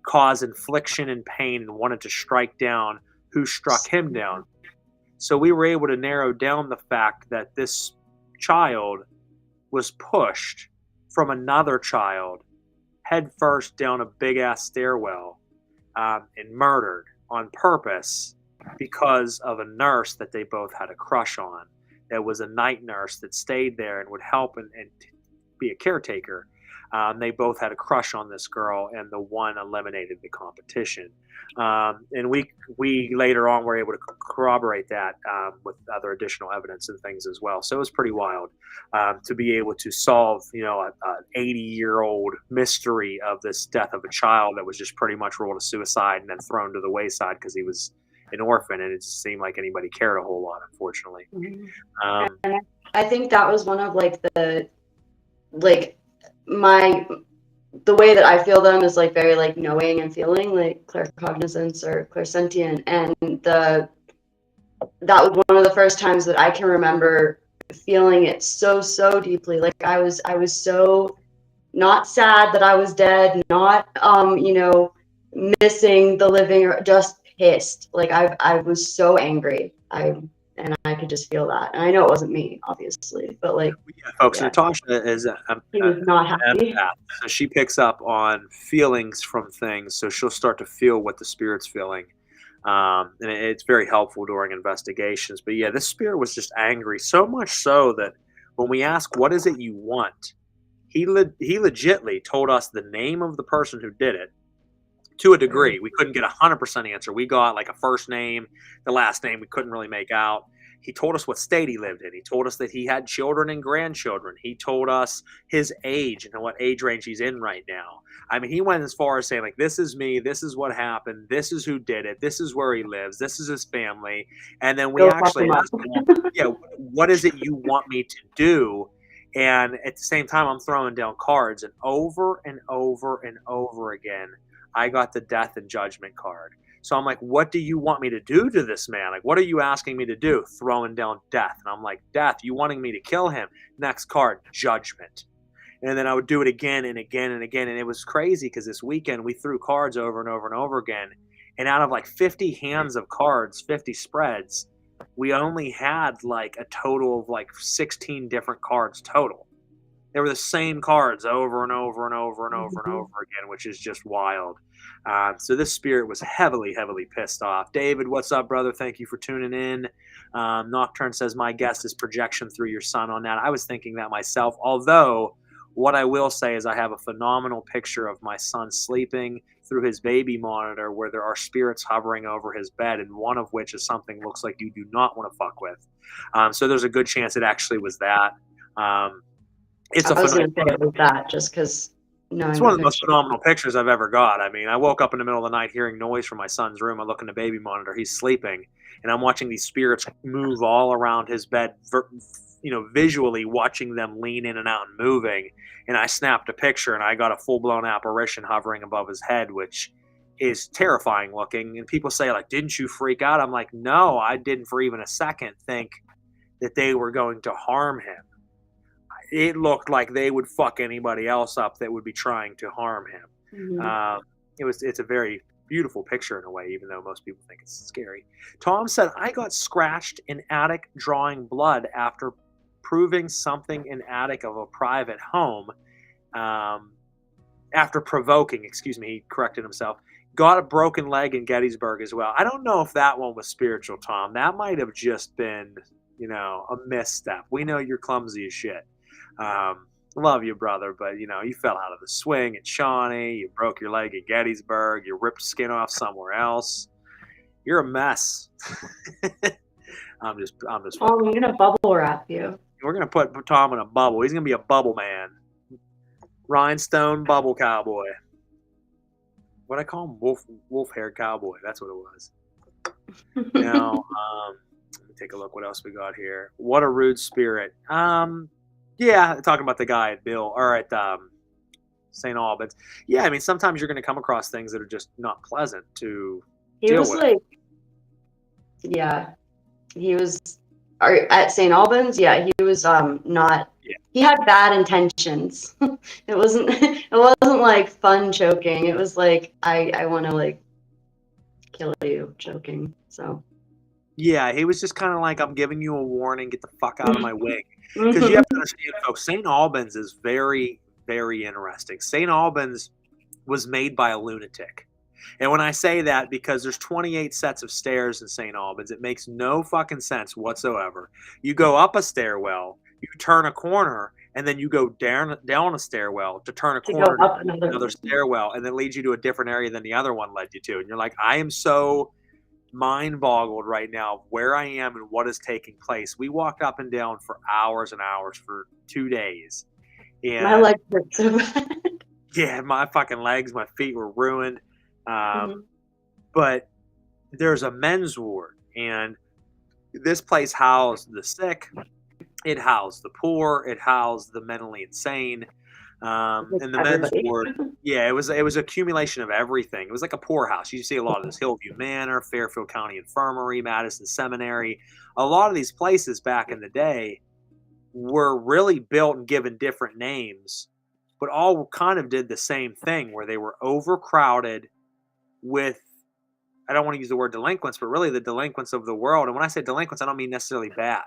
cause infliction and pain and wanted to strike down who struck him down. So we were able to narrow down the fact that this child was pushed from another child head first down a big-ass stairwell and murdered on purpose because of a nurse that they both had a crush on. That was a night nurse that stayed there and would help and be a caretaker. They both had a crush on this girl, and the one eliminated the competition. And we later on were able to corroborate that with other additional evidence and things as well. So it was pretty wild to be able to solve, an 80-year-old mystery of this death of a child that was just pretty much ruled a suicide and then thrown to the wayside because he was an orphan, and it just seemed like anybody cared a whole lot, unfortunately. And I think that was one of the way that I feel them is very knowing and feeling, like claircognizance or clairsentient, and that was one of the first times that I can remember feeling it so deeply. Like I was so not sad that I was dead, not missing the living, or just pissed. Like I was so angry. And I could just feel that. And I know it wasn't me, obviously, but folks, Natasha is he was not happy. So she picks up on feelings from things. So she'll start to feel what the spirit's feeling. And it's very helpful during investigations. But yeah, this spirit was just angry, so much so that when we ask, "What is it you want?" He legitly told us the name of the person who did it. To a degree, we couldn't get 100% answer. We got like a first name, the last name we couldn't really make out. He told us what state he lived in. He told us that he had children and grandchildren. He told us his age and what age range he's in right now. I mean, he went as far as saying, like, "This is me. This is what happened. This is who did it. This is where he lives. This is his family." And then we actually asked him, "Yeah, what is it you want me to do?" And at the same time, I'm throwing down cards, and over and over and over again, I got the death and judgment card. So I'm like, what do you want me to do to this man? Like, what are you asking me to do? Throwing down death. And I'm like, death, you wanting me to kill him? Next card, judgment. And then I would do it again and again and again. And it was crazy because this weekend we threw cards over and over and over again. And out of like 50 hands of cards, 50 spreads, we only had like a total of like 16 different cards total. They were the same cards over and over and over and over and over again, which is just wild. So this spirit was heavily, heavily pissed off. David, what's up, brother? Thank you for tuning in. Nocturne says, my guess is projection through your son on that. I was thinking that myself, although what I will say is I have a phenomenal picture of my son sleeping through his baby monitor where there are spirits hovering over his bed, and one of which is something looks like you do not want to fuck with. So there's a good chance it actually was that. It's I was going to say it was that just because it's one of the most phenomenal pictures I've ever got. I mean, I woke up in the middle of the night hearing noise from my son's room. I look in the baby monitor. He's sleeping, and I'm watching these spirits move all around his bed, visually watching them lean in and out and moving. And I snapped a picture, and I got a full-blown apparition hovering above his head, which is terrifying looking. And people say, like, didn't you freak out? I'm like, no, I didn't for even a second think that they were going to harm him. It looked like they would fuck anybody else up that would be trying to harm him. Mm-hmm. It's a very beautiful picture in a way, even though most people think it's scary. Tom said, I got scratched in attic drawing blood after proving something in attic of a private home. After provoking, he corrected himself. Got a broken leg in Gettysburg as well. I don't know if that one was spiritual, Tom. That might have just been, a misstep. We know you're clumsy as shit. Love you, brother, but you fell out of the swing at Shawnee, you broke your leg at Gettysburg, you ripped skin off somewhere else. You're a mess. I'm just. Oh, we're gonna bubble wrap you. We're gonna put Tom in a bubble. He's gonna be a bubble man, rhinestone bubble cowboy. What I call him, wolf-haired cowboy. That's what it was. Now, let me take a look. What else we got here? What a rude spirit. Yeah, talking about the guy at Bill or at St. Albans. Yeah, I mean, sometimes you're going to come across things that are just not pleasant to deal with. He was at St. Albans. Yeah, he was not. Yeah. He had bad intentions. It wasn't like fun choking. It was like I want to like kill you choking. So. Yeah, he was just kind of like, I'm giving you a warning. Get the fuck out of my way. Because you have to understand, folks, St. Albans is very, very interesting. St. Albans was made by a lunatic. And when I say that, because there's 28 sets of stairs in St. Albans, it makes no fucking sense whatsoever. You go up a stairwell, you turn a corner, and then you go down a stairwell to turn a corner to up another stairwell, and then leads you to a different area than the other one led you to. And you're like, I am so mind boggled right now of where I am and what is taking place. We walked up and down for hours and hours for 2 days. And my legs hurt so bad. Yeah, my fucking legs, my feet were ruined. But there's a men's ward, and this place housed the sick, it housed the poor, it housed the mentally insane. And the men's ward, yeah, it was accumulation of everything. It was like a poorhouse. You see a lot of this: Hillview Manor, Fairfield County Infirmary, Madison Seminary. A lot of these places back in the day were really built and given different names, but all kind of did the same thing, where they were overcrowded with, I don't want to use the word delinquents, but really the delinquents of the world. And when I say delinquents, I don't mean necessarily bad.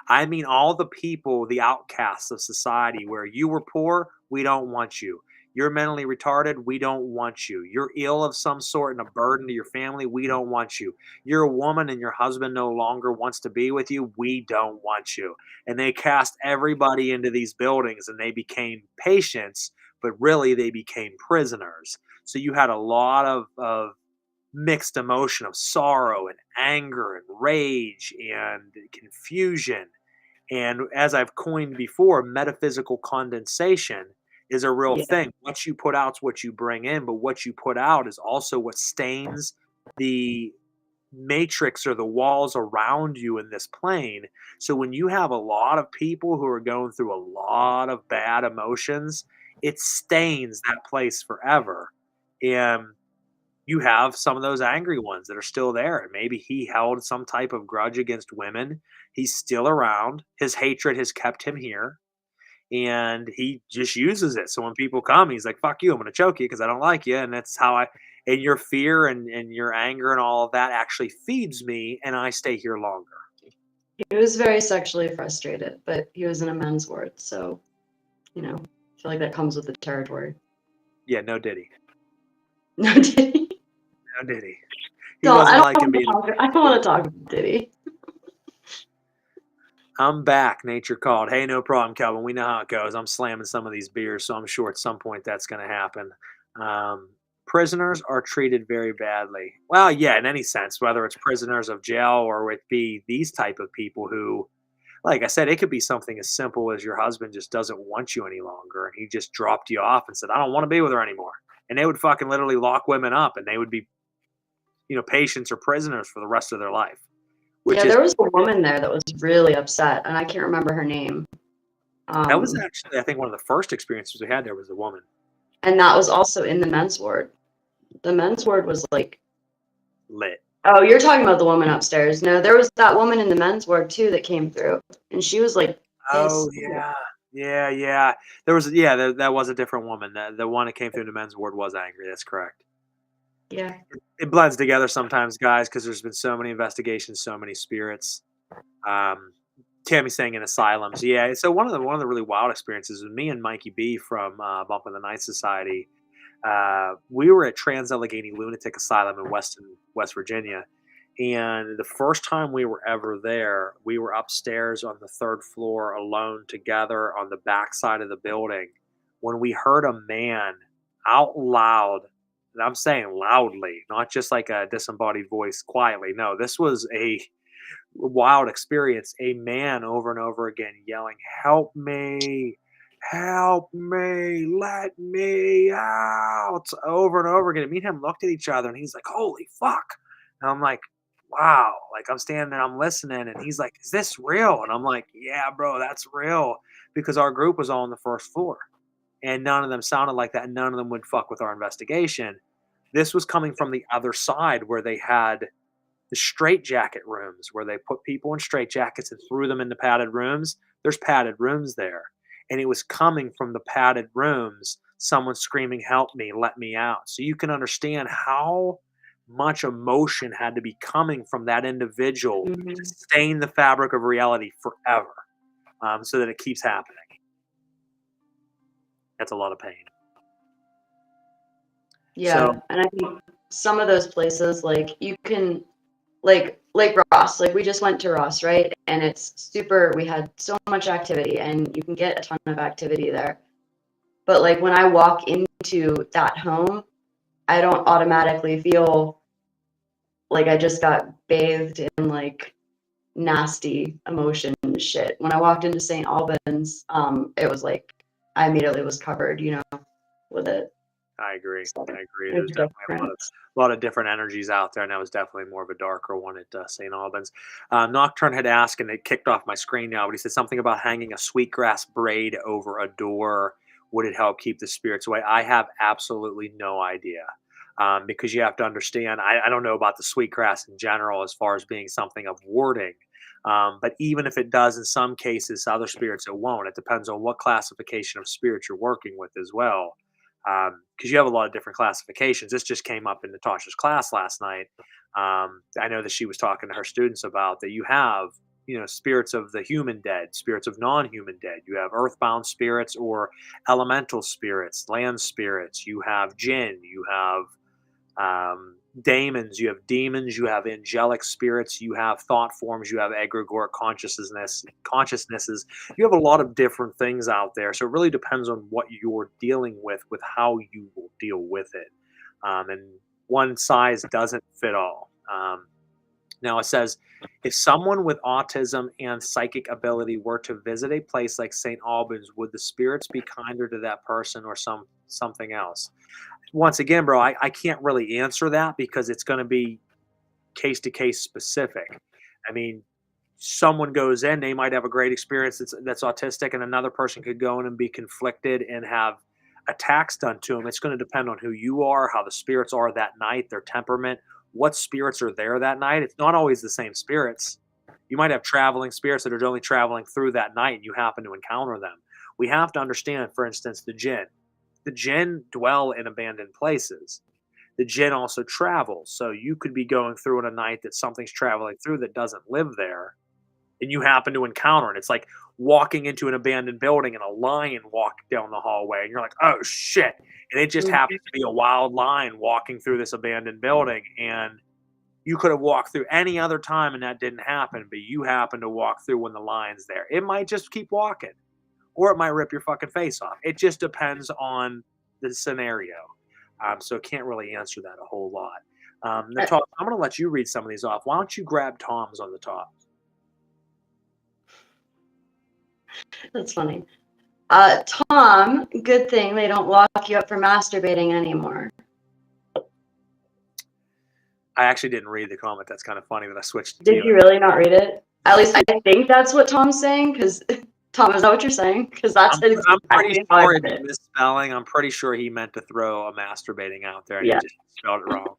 I mean all the people, the outcasts of society, where you were poor, we don't want you. You're mentally retarded, we don't want you. You're ill of some sort and a burden to your family, we don't want you. You're a woman and your husband no longer wants to be with you, we don't want you. And they cast everybody into these buildings, and they became patients, but really they became prisoners. So you had a lot of mixed emotion of sorrow and anger and rage and confusion. And as I've coined before, metaphysical condensation is a real thing. What you put out is what you bring in, but what you put out is also what stains the matrix or the walls around you in this plane. So when you have a lot of people who are going through a lot of bad emotions, it stains that place forever. And you have some of those angry ones that are still there. And maybe he held some type of grudge against women. He's still around. His hatred has kept him here. And he just uses it. So when people come, he's like, fuck you, I'm going to choke you because I don't like you. And that's how and your fear and your anger and all of that actually feeds me, and I stay here longer. He was very sexually frustrated, but he was in a men's ward. So, I feel like that comes with the territory. Yeah, no Diddy. No, Diddy. No Diddy. I don't want to talk about Diddy. I'm back. Nature called. Hey, no problem, Kelvin. We know how it goes. I'm slamming some of these beers, so I'm sure at some point that's going to happen. Prisoners are treated very badly. Well, yeah, in any sense, whether it's prisoners of jail or it be these type of people who, like I said, it could be something as simple as your husband just doesn't want you any longer, and he just dropped you off and said, I don't want to be with her anymore. And they would fucking literally lock women up, and they would be, patients or prisoners for the rest of their life. There was a woman there that was really upset, and I can't remember her name. That was actually, I think, one of the first experiences we had there was a woman. And that was also in the men's ward. The men's ward was like lit. Oh, you're talking about the woman upstairs. No, there was that woman in the men's ward too that came through, and she was like, oh yeah. There was that was a different woman. The one that came through the men's ward was angry. That's correct. Yeah. It blends together sometimes, guys, because there's been so many investigations, so many spirits. Tammy's saying in asylums. Yeah. So one of the really wild experiences was me and Mikey B from Bump in the Night Society. We were at Trans-Allegheny Lunatic Asylum in West Virginia. And the first time we were ever there, we were upstairs on the third floor alone together on the back side of the building when we heard a man out loud. And I'm saying loudly, not just like a disembodied voice quietly. No, this was a wild experience. A man over and over again yelling, help me, let me out, over and over again. And me and him looked at each other and he's like, holy fuck. And I'm like, wow. Like I'm standing there, I'm listening, and he's like, is this real? And I'm like, yeah, bro, that's real. Because our group was all on the first floor. And none of them sounded like that. And none of them would fuck with our investigation. This was coming from the other side where they had the straitjacket rooms, where they put people in straitjackets and threw them into padded rooms. There's padded rooms there. And it was coming from the padded rooms, someone screaming, help me, let me out. So you can understand how much emotion had to be coming from that individual to stain the fabric of reality forever, so that it keeps happening. That's a lot of pain. Yeah, so, and I think some of those places, like you can, like Ross, like we just went to Ross, right? And it's super, we had so much activity and you can get a ton of activity there. But like when I walk into that home, I don't automatically feel like I just got bathed in like nasty emotion shit. When I walked into St. Albans, it was like I immediately was covered, with it. I agree. There's definitely a lot of different energies out there, and that was definitely more of a darker one at St. Albans. Nocturne had asked, and it kicked off my screen now, but he said something about hanging a sweetgrass braid over a door. Would it help keep the spirits away? I have absolutely no idea, because you have to understand, I don't know about the sweetgrass in general as far as being something of warding. But even if it does, in some cases, other spirits, it won't. It depends on what classification of spirits you're working with as well. Because you have a lot of different classifications. This just came up in Natasha's class last night. I know that she was talking to her students about that you have, spirits of the human dead, spirits of non-human dead. You have earthbound spirits or elemental spirits, land spirits. You have jinn. You have daemons, you have demons, you have angelic spirits, you have thought forms, you have egregoric consciousnesses. You have a lot of different things out there. So it really depends on what you're dealing with how you will deal with it. And one size doesn't fit all. Now it says, if someone with autism and psychic ability were to visit a place like St. Albans, would the spirits be kinder to that person or something else? Once again, bro, I can't really answer that because it's going to be case to case specific. I mean, someone goes in, they might have a great experience that's autistic, and another person could go in and be conflicted and have attacks done to them. It's going to depend on who you are, how the spirits are that night, their temperament, what spirits are there that night. It's not always the same spirits. You might have traveling spirits that are only traveling through that night and you happen to encounter them. We have to understand, for instance, the jinn. The jinn dwell in abandoned places. The jinn also travels. So you could be going through on a night that something's traveling through that doesn't live there, and you happen to encounter it. It's like walking into an abandoned building and a lion walked down the hallway, and you're like, oh shit. And it just happens to be a wild lion walking through this abandoned building, and you could have walked through any other time and that didn't happen, but you happen to walk through when the lion's there. It might just keep walking, or it might rip your fucking face off. It just depends on the scenario. So can't really answer that a whole lot. Natasha, I'm going to let you read some of these off. Why don't you grab Tom's on the top? That's funny. Tom, good thing they don't lock you up for masturbating anymore. I actually didn't read the comment. That's kind of funny that I switched. Did you really not read it? At least I think that's what Tom's saying. Because Tom, is that what you're saying? Because that's I'm pretty sure it's misspelling. I'm pretty sure he meant to throw a masturbating out there, and he just spelled it wrong.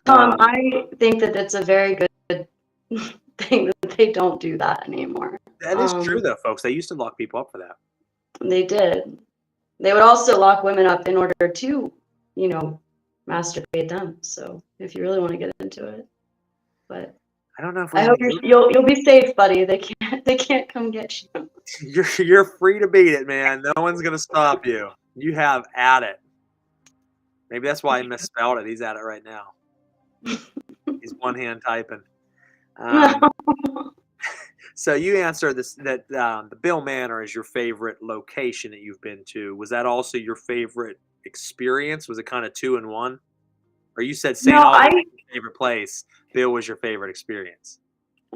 Tom, I think that it's a very good thing that they don't do that anymore. That is true, though, folks. They used to lock people up for that. They did. They would also lock women up in order to, masturbate them. So if you really want to get into it, but I don't know if I hope you'll be safe, buddy. They can't come get you. You're free to beat it, man. No one's gonna stop you. You have at it. Maybe that's why he misspelled it. He's at it right now. He's one hand typing. So you answered this that the Bill Manor is your favorite location that you've been to. Was that also your favorite experience? Was it kind of 2 in 1? Or you said St. Albans was your favorite place, Bill was your favorite experience?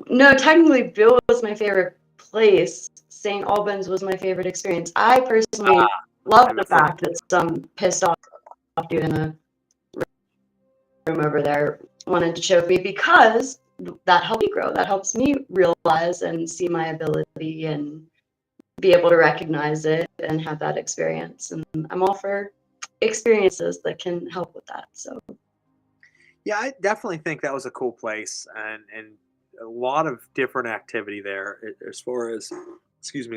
No, technically Bill was my favorite place. St. Albans was my favorite experience. I personally love the fact that some pissed off dude in the room over there wanted to choke me, because that helped me grow. That helps me realize and see my ability and be able to recognize it and have that experience. And I'm all for experiences that can help with that. So yeah, I definitely think that was a cool place, and a lot of different activity there as far as, a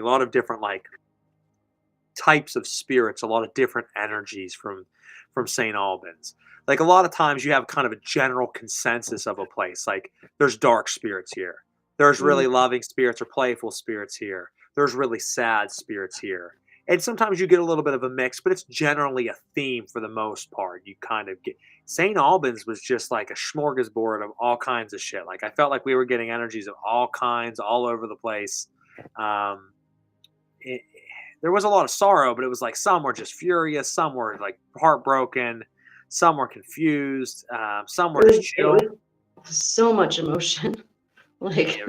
lot of different like types of spirits, a lot of different energies from St. Albans. Like a lot of times you have kind of a general consensus of a place. Like there's dark spirits here. There's really loving spirits or playful spirits here. There's really sad spirits here. And sometimes you get a little bit of a mix, but it's generally a theme for the most part. You kind of get St. Albans was just like a smorgasbord of all kinds of shit. Like I felt like we were getting energies of all kinds all over the place. There was a lot of sorrow, but it was like some were just furious, some were like heartbroken, some were confused, some were just chill. So much emotion. Like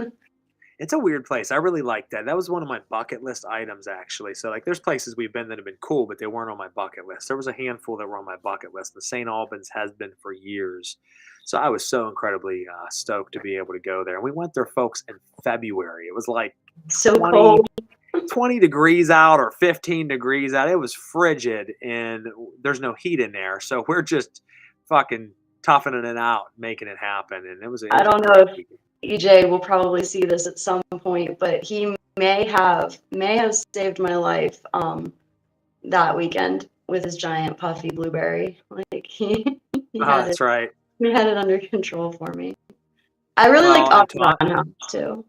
it's a weird place. I really like that. That was one of my bucket list items, actually. So like there's places we've been that have been cool, but they weren't on my bucket list. There was a handful that were on my bucket list. The St. Albans has been for years. So I was so incredibly stoked to be able to go there. And we went there, folks, in February. It was like so cold. 20 degrees out or 15 degrees out. It was frigid, and there's no heat in there. So we're just fucking toughing it out, making it happen. And I don't know if EJ will probably see this at some point, but he may have saved my life that weekend with his giant puffy blueberry. Like he that's right. He had it under control for me. I really liked Octagon House too.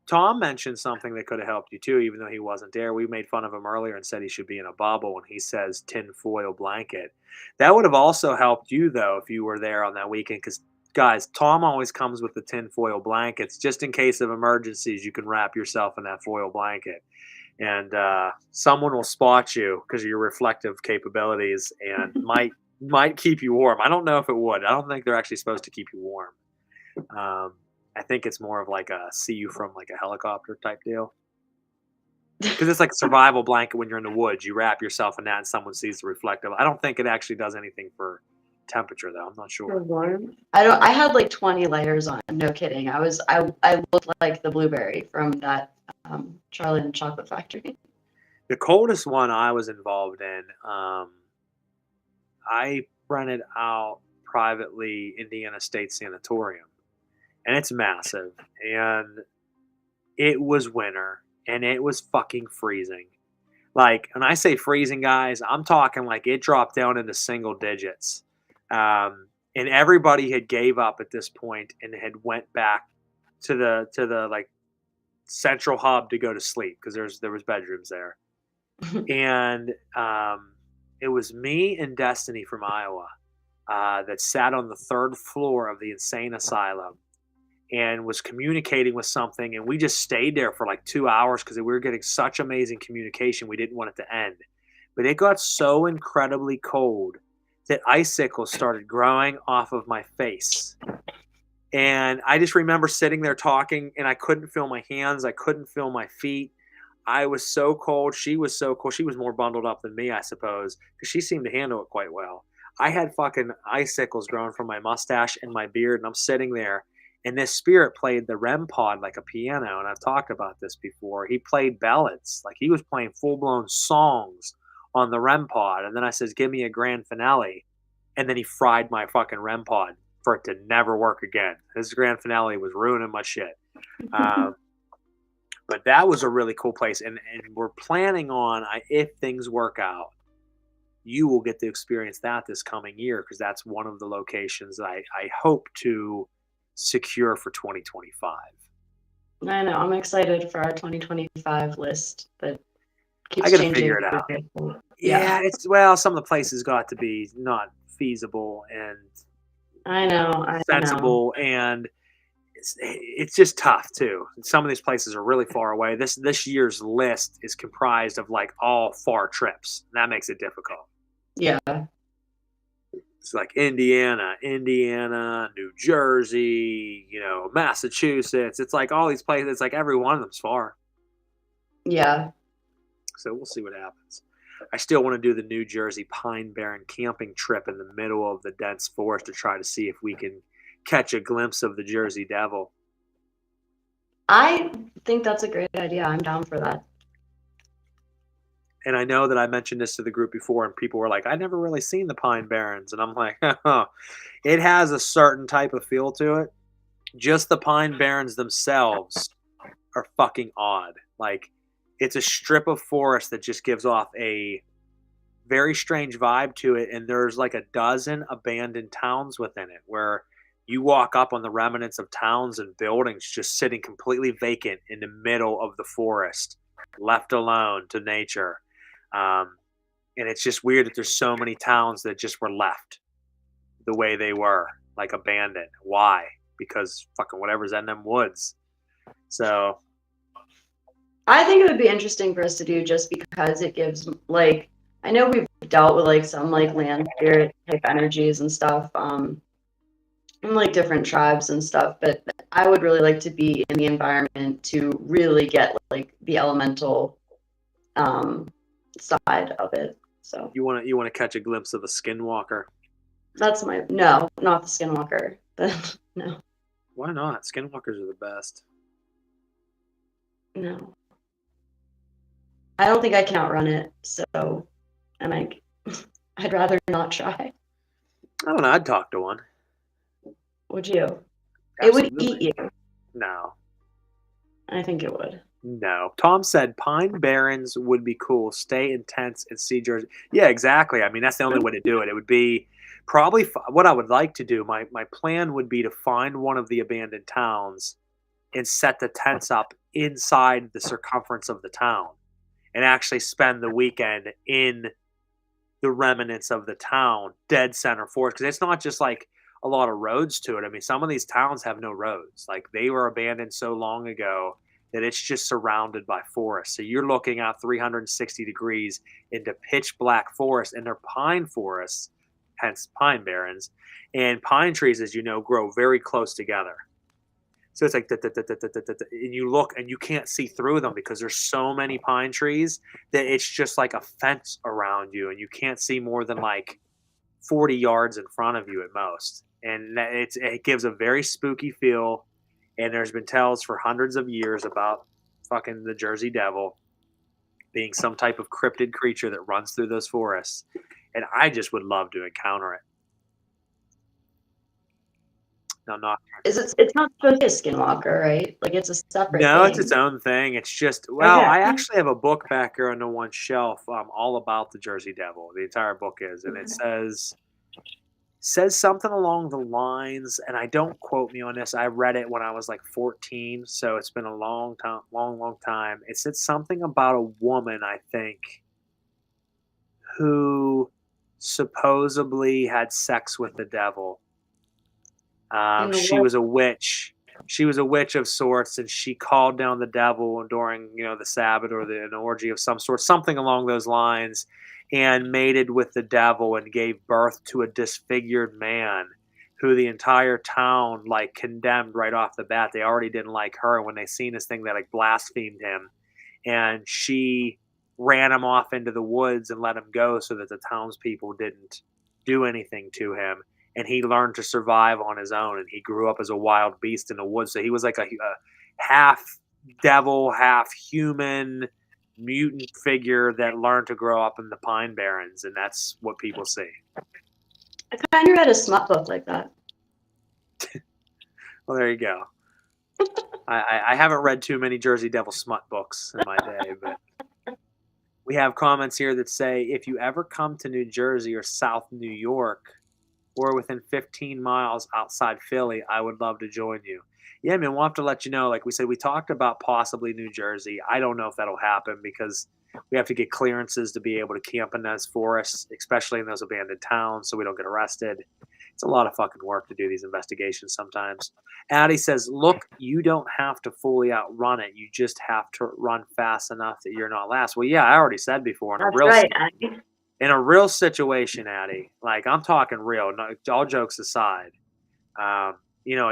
Tom mentioned something that could have helped you too, even though he wasn't there. We made fun of him earlier and said he should be in a bubble, and he says tinfoil blanket. That would have also helped you though if you were there on that weekend, because guys, Tom always comes with the tinfoil blankets just in case of emergencies. You can wrap yourself in that foil blanket, and someone will spot you because of your reflective capabilities and might keep you warm. I don't know if it would. I don't think they're actually supposed to keep you warm. I think it's more of like a see you from like a helicopter type deal. Because it's like a survival blanket when you're in the woods. You wrap yourself in that and someone sees the reflective. I don't think it actually does anything for temperature though. I'm not sure. For warm? I had like 20 layers on. No kidding. I looked like the blueberry from that Charlie and the Chocolate Factory. The coldest one I was involved in, I rented out privately Indiana State Sanatorium, and it's massive, and it was winter, and it was fucking freezing. Like, when I say freezing, guys, I'm talking like it dropped down into single digits. And everybody had gave up at this point and had went back to the like central hub to go to sleep because there was bedrooms there. And it was me and Destiny from Iowa that sat on the third floor of the insane asylum and was communicating with something, and we just stayed there for like 2 hours because we were getting such amazing communication. We didn't want it to end, but it got so incredibly cold that icicles started growing off of my face. And I just remember sitting there talking, and I couldn't feel my hands. I couldn't feel my feet. I was so cold. She was so cold. She was more bundled up than me, I suppose, because she seemed to handle it quite well. I had fucking icicles growing from my mustache and my beard, and I'm sitting there, and this spirit played the REM pod like a piano, and I've talked about this before. He played ballads. Like, he was playing full-blown songs on the REM pod, and then I says, give me a grand finale, and then he fried my fucking REM pod for it to never work again. His grand finale was ruining my shit. But that was a really cool place, and we're planning on, if things work out, you will get to experience that this coming year, because that's one of the locations that I hope to secure for 2025. I know. I'm excited for our 2025 list that keeps I gotta changing. figure it out. Yeah, it's some of the places got to be not feasible and I know. sensible, and it's just tough too. Some of these places are really far away. This year's list is comprised of like all far trips, and that makes it difficult. Yeah. It's like Indiana, New Jersey, Massachusetts. It's like all these places. It's like every one of them's far. Yeah. So we'll see what happens. I still want to do the New Jersey Pine Barren camping trip in the middle of the dense forest to try to see if we can catch a glimpse of the Jersey Devil. I think that's a great idea. I'm down for that. And I know that I mentioned this to the group before, and people were like, I've never really seen the Pine Barrens. And I'm like, oh, it has a certain type of feel to it. Just the Pine Barrens themselves are fucking odd. Like, it's a strip of forest that just gives off a very strange vibe to it. And there's like a dozen abandoned towns within it where you walk up on the remnants of towns and buildings just sitting completely vacant in the middle of the forest, left alone to nature. And it's just weird that there's so many towns that just were left the way they were, like abandoned. Why? Because fucking whatever's in them woods. So I think it would be interesting for us to do, just because it gives, like, I know we've dealt with like some like land spirit type energies and stuff, and like different tribes and stuff, but I would really like to be in the environment to really get like the elemental side of it. So you want to catch a glimpse of a skinwalker? that's no, not the skinwalker. No. Why not? Skinwalkers are the best. No. I don't think I can outrun it, so, and I'd rather not try. I don't know. I'd talk to one. Would you? Absolutely. It would eat you. No. I think it would. No. Tom said Pine Barrens would be cool. Stay in tents and see Jersey. Yeah, exactly. I mean, that's the only way to do it. It would be probably what I would like to do. My plan would be to find one of the abandoned towns and set the tents up inside the circumference of the town and actually spend the weekend in the remnants of the town, dead center forest. Because it's not just like a lot of roads to it. I mean, some of these towns have no roads. Like, they were abandoned so long ago that it's just surrounded by forest. So you're looking out 360 degrees into pitch black forest, and they're pine forests, hence pine barrens. And pine trees, as you know, grow very close together. So it's like, and you look and you can't see through them because there's so many pine trees that it's just like a fence around you, and you can't see more than like 40 yards in front of you at most. And it gives a very spooky feel. And there's been tales for hundreds of years about fucking the Jersey Devil being some type of cryptid creature that runs through those forests. And I just would love to encounter it. No, not. It's not supposed to be a skinwalker, right? Like it's a separate No, thing. it's its own thing. It's just, well, Okay. I actually have a book back here on the one shelf all about the Jersey Devil. The entire book is. And it says something along the lines, and I don't quote me on this. I read it when I was like 14, so it's been a long time. It said something about a woman, I think, who supposedly had sex with the devil. She was a witch. She was a witch of sorts, and she called down the devil during, the Sabbath or an orgy of some sort, something along those lines, and mated with the devil and gave birth to a disfigured man who the entire town condemned right off the bat. They already didn't like her, and when they seen this thing, they blasphemed him, and she ran him off into the woods and let him go so that the townspeople didn't do anything to him. And he learned to survive on his own, and he grew up as a wild beast in the woods. So he was like a half devil, half human mutant figure that learned to grow up in the Pine Barrens, and that's what people see. I kind of read a smut book like that. Well, there you go. I haven't read too many Jersey Devil smut books in my day, but we have comments here that say, if you ever come to New Jersey or South New York, or within 15 miles outside Philly, I would love to join you. Yeah, man, we'll have to let you know. Like we said, we talked about possibly New Jersey. I don't know if that'll happen because we have to get clearances to be able to camp in those forests, especially in those abandoned towns, so we don't get arrested. It's a lot of fucking work to do these investigations sometimes. Addie says, look, you don't have to fully outrun it. You just have to run fast enough that you're not last. Well, yeah, I already said before. That's right, Addie. In a real situation, Addie, I'm talking real, all jokes aside, a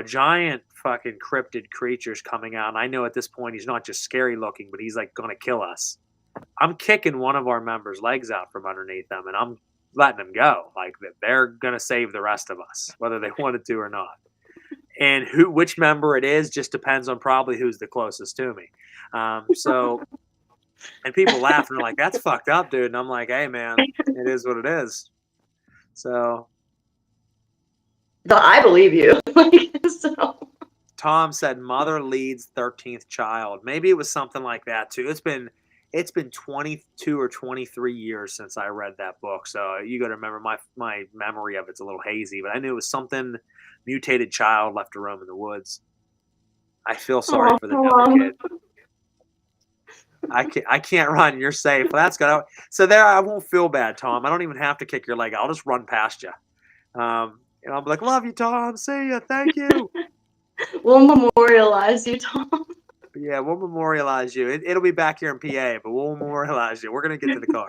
giant fucking cryptid creature's coming out. And I know at this point he's not just scary looking, but he's going to kill us. I'm kicking one of our members' legs out from underneath them, and I'm letting them go. They're going to save the rest of us, whether they wanted to or not. And which member it is just depends on probably who's the closest to me. And people laugh and they're like, that's fucked up, dude. And I'm like, hey, man, it is what it is. So. I believe you. So. Tom said mother leads 13th child. Maybe it was something like that, too. It's been 22 or 23 years since I read that book. So you got to remember my memory of it's a little hazy. But I knew it was something mutated child left to roam in the woods. I feel sorry for the devil kid. I can't run. You're safe. Well, that's good. So there, I won't feel bad, Tom. I don't even have to kick your leg. I'll just run past you. I'll be like, love you, Tom. See you. Thank you. We'll memorialize you, Tom. Yeah, we'll memorialize you. It'll be back here in PA, but we'll memorialize you. We're going to get to the car.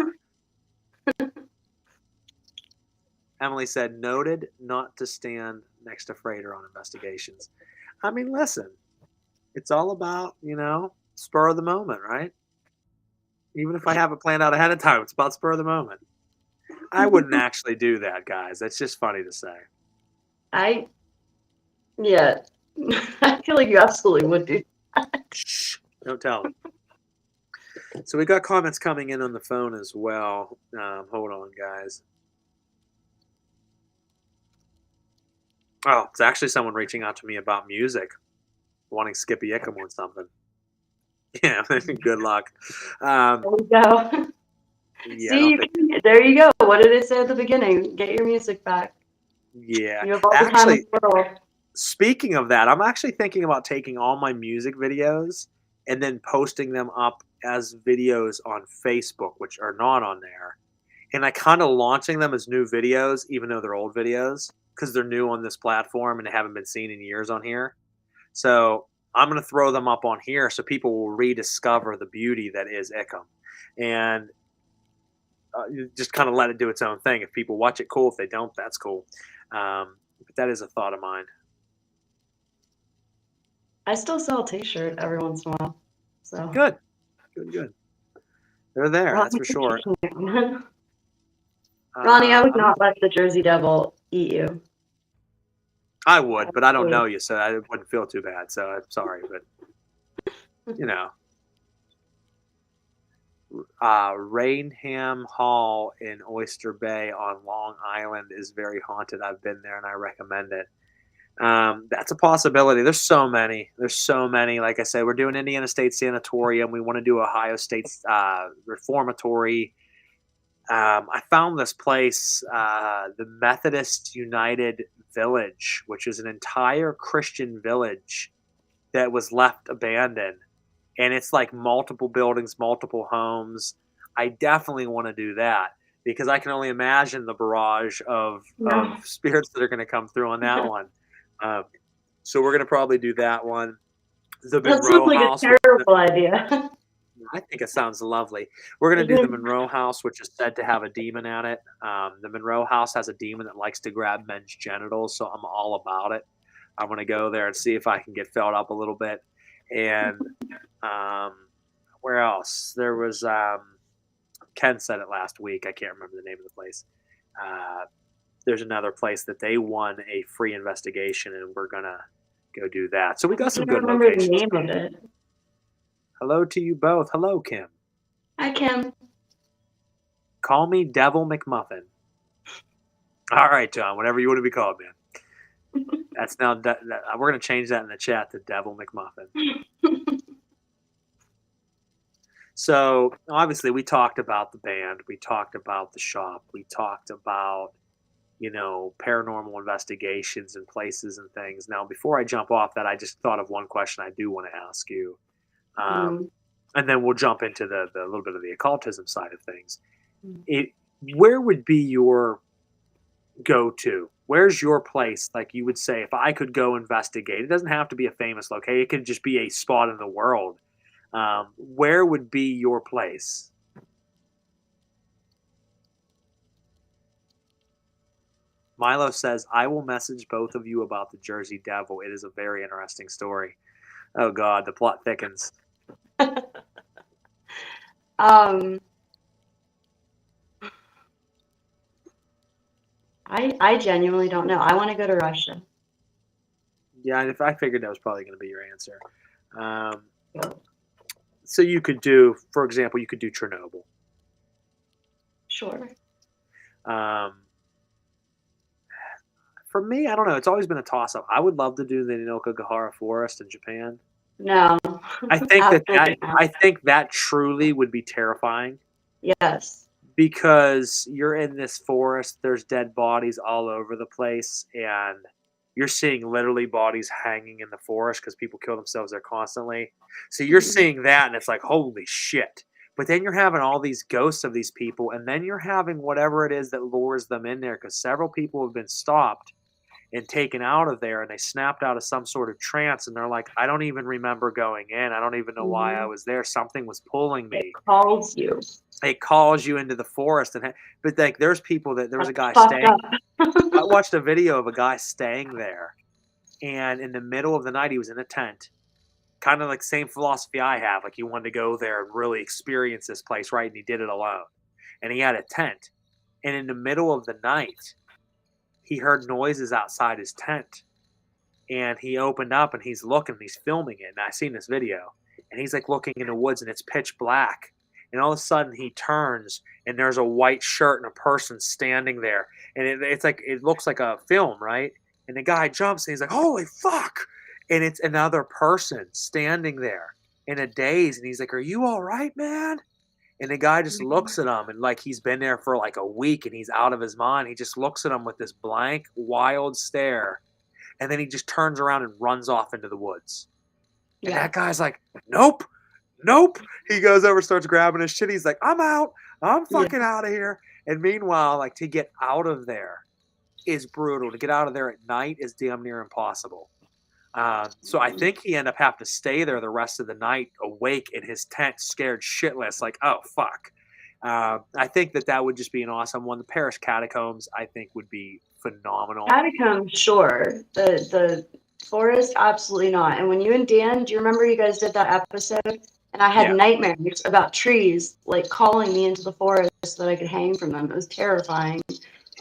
Emily said, noted not to stand next to Frater on investigations. I mean, listen, it's all about, spur of the moment, right? Even if I have it planned out ahead of time, it's about spur of the moment. I wouldn't actually do that, guys. That's just funny to say. I feel like you absolutely would do that. Shh, don't tell them. So we got comments coming in on the phone as well. Hold on, guys. Oh, it's actually someone reaching out to me about music, wanting Skippy Ickham on something. Yeah, good luck. There we go. Yeah, See, there you go. What did it say at the beginning? Get your music back. Yeah. You have all the time in the world. Speaking of that, I'm actually thinking about taking all my music videos and then posting them up as videos on Facebook, which are not on there. And I kind of launching them as new videos, even though they're old videos, because they're new on this platform and they haven't been seen in years on here. So I'm going to throw them up on here so people will rediscover the beauty that is Ickham. And just kind of let it do its own thing. If people watch it, cool. If they don't, that's cool. But that is a thought of mine. I still sell a t-shirt every once in a while. So Good. They're there, that's for sure. Ronnie, I would not let the Jersey Devil eat you. I would, but I don't know you, so I wouldn't feel too bad. So I'm sorry, but you know. Rainham Hall in Oyster Bay on Long Island is very haunted. I've been there and I recommend it. That's a possibility. There's so many. Like I said, we're doing Indiana State Sanatorium. We want to do Ohio State Reformatory. I found this place, the Methodist United Village, which is an entire Christian village that was left abandoned. And it's like multiple buildings, multiple homes. I definitely want to do that because I can only imagine the barrage of spirits that are going to come through on that one. So we're going to probably do that one. The That Monroe sounds like House. a terrible idea. I think it sounds lovely. We're going to do the Monroe House, which is said to have a demon at it. The Monroe House has a demon that likes to grab men's genitals, so I'm all about it. I'm going to go there and see if I can get filled up a little bit. And where else? There was Ken said it last week. I can't remember the name of the place. There's another place that they won a free investigation, and we're going to go do that. So we got some good locations. I don't remember the name of it. Hello to you both. Hello, Kim. Hi, Kim. Call me Devil McMuffin. All right, John. Whatever you want to be called, man. That's now. We're going to change that in the chat to Devil McMuffin. So obviously, we talked about the band. We talked about the shop. We talked about, paranormal investigations and places and things. Now, before I jump off that, I just thought of one question I do want to ask you. And then we'll jump into the little bit of the occultism side of things. Where would be your go-to? Where's your place? Like you would say, if I could go investigate, it doesn't have to be a famous location. It could just be a spot in the world. Where would be your place? Milo says, I will message both of you about the Jersey Devil. It is a very interesting story. Oh, God, the plot thickens. I genuinely don't know. I want to go to Russia. Yeah, and if I figured that was probably going to be your answer. So you could do, for example, you could do Chernobyl. Sure. For me, I don't know. It's always been a toss-up. I would love to do the Inokagahara Forest in Japan. No. I think that truly would be terrifying. Yes. Because you're in this forest, there's dead bodies all over the place, and you're seeing literally bodies hanging in the forest because people kill themselves there constantly. So you're seeing that, and it's like, holy shit. But then you're having all these ghosts of these people, and then you're having whatever it is that lures them in there, because several people have been stopped and taken out of there, and they snapped out of some sort of trance, and they're like, I don't even remember going in. I don't even know why I was there. Something was pulling me. It calls you. It calls you into the forest. But like, there's people there was a guy staying. I watched a video of a guy staying there, and in the middle of the night, he was in a tent. Kind of like the same philosophy I have. Like, he wanted to go there and really experience this place, right? And he did it alone. And he had a tent. And in the middle of the night, he heard noises outside his tent. And he opened up and he's looking, he's filming it. And I seen this video. And he's like looking in the woods and it's pitch black. And all of a sudden he turns and there's a white shirt and a person standing there. And it's like, it looks like a film, right? And the guy jumps and he's like, holy fuck. And it's another person standing there in a daze. And he's like, are you all right, man? And the guy just looks at him, and like he's been there for like a week and he's out of his mind. He just looks at him with this blank, wild stare. And then he just turns around and runs off into the woods. And that guy's like, nope. He goes over, starts grabbing his shit. He's like, I'm out. I'm fucking out of here. And meanwhile, like, to get out of there is brutal. To get out of there at night is damn near impossible. So I think he ended up having to stay there the rest of the night, awake in his tent, scared shitless, like, oh, fuck. I think that would just be an awesome one. The Parish Catacombs, I think, would be phenomenal. Catacombs, sure. The forest, absolutely not. And when you and Dan, do you remember you guys did that episode? And And I had Yeah. nightmares about trees, like calling me into the forest so that I could hang from them. It was terrifying.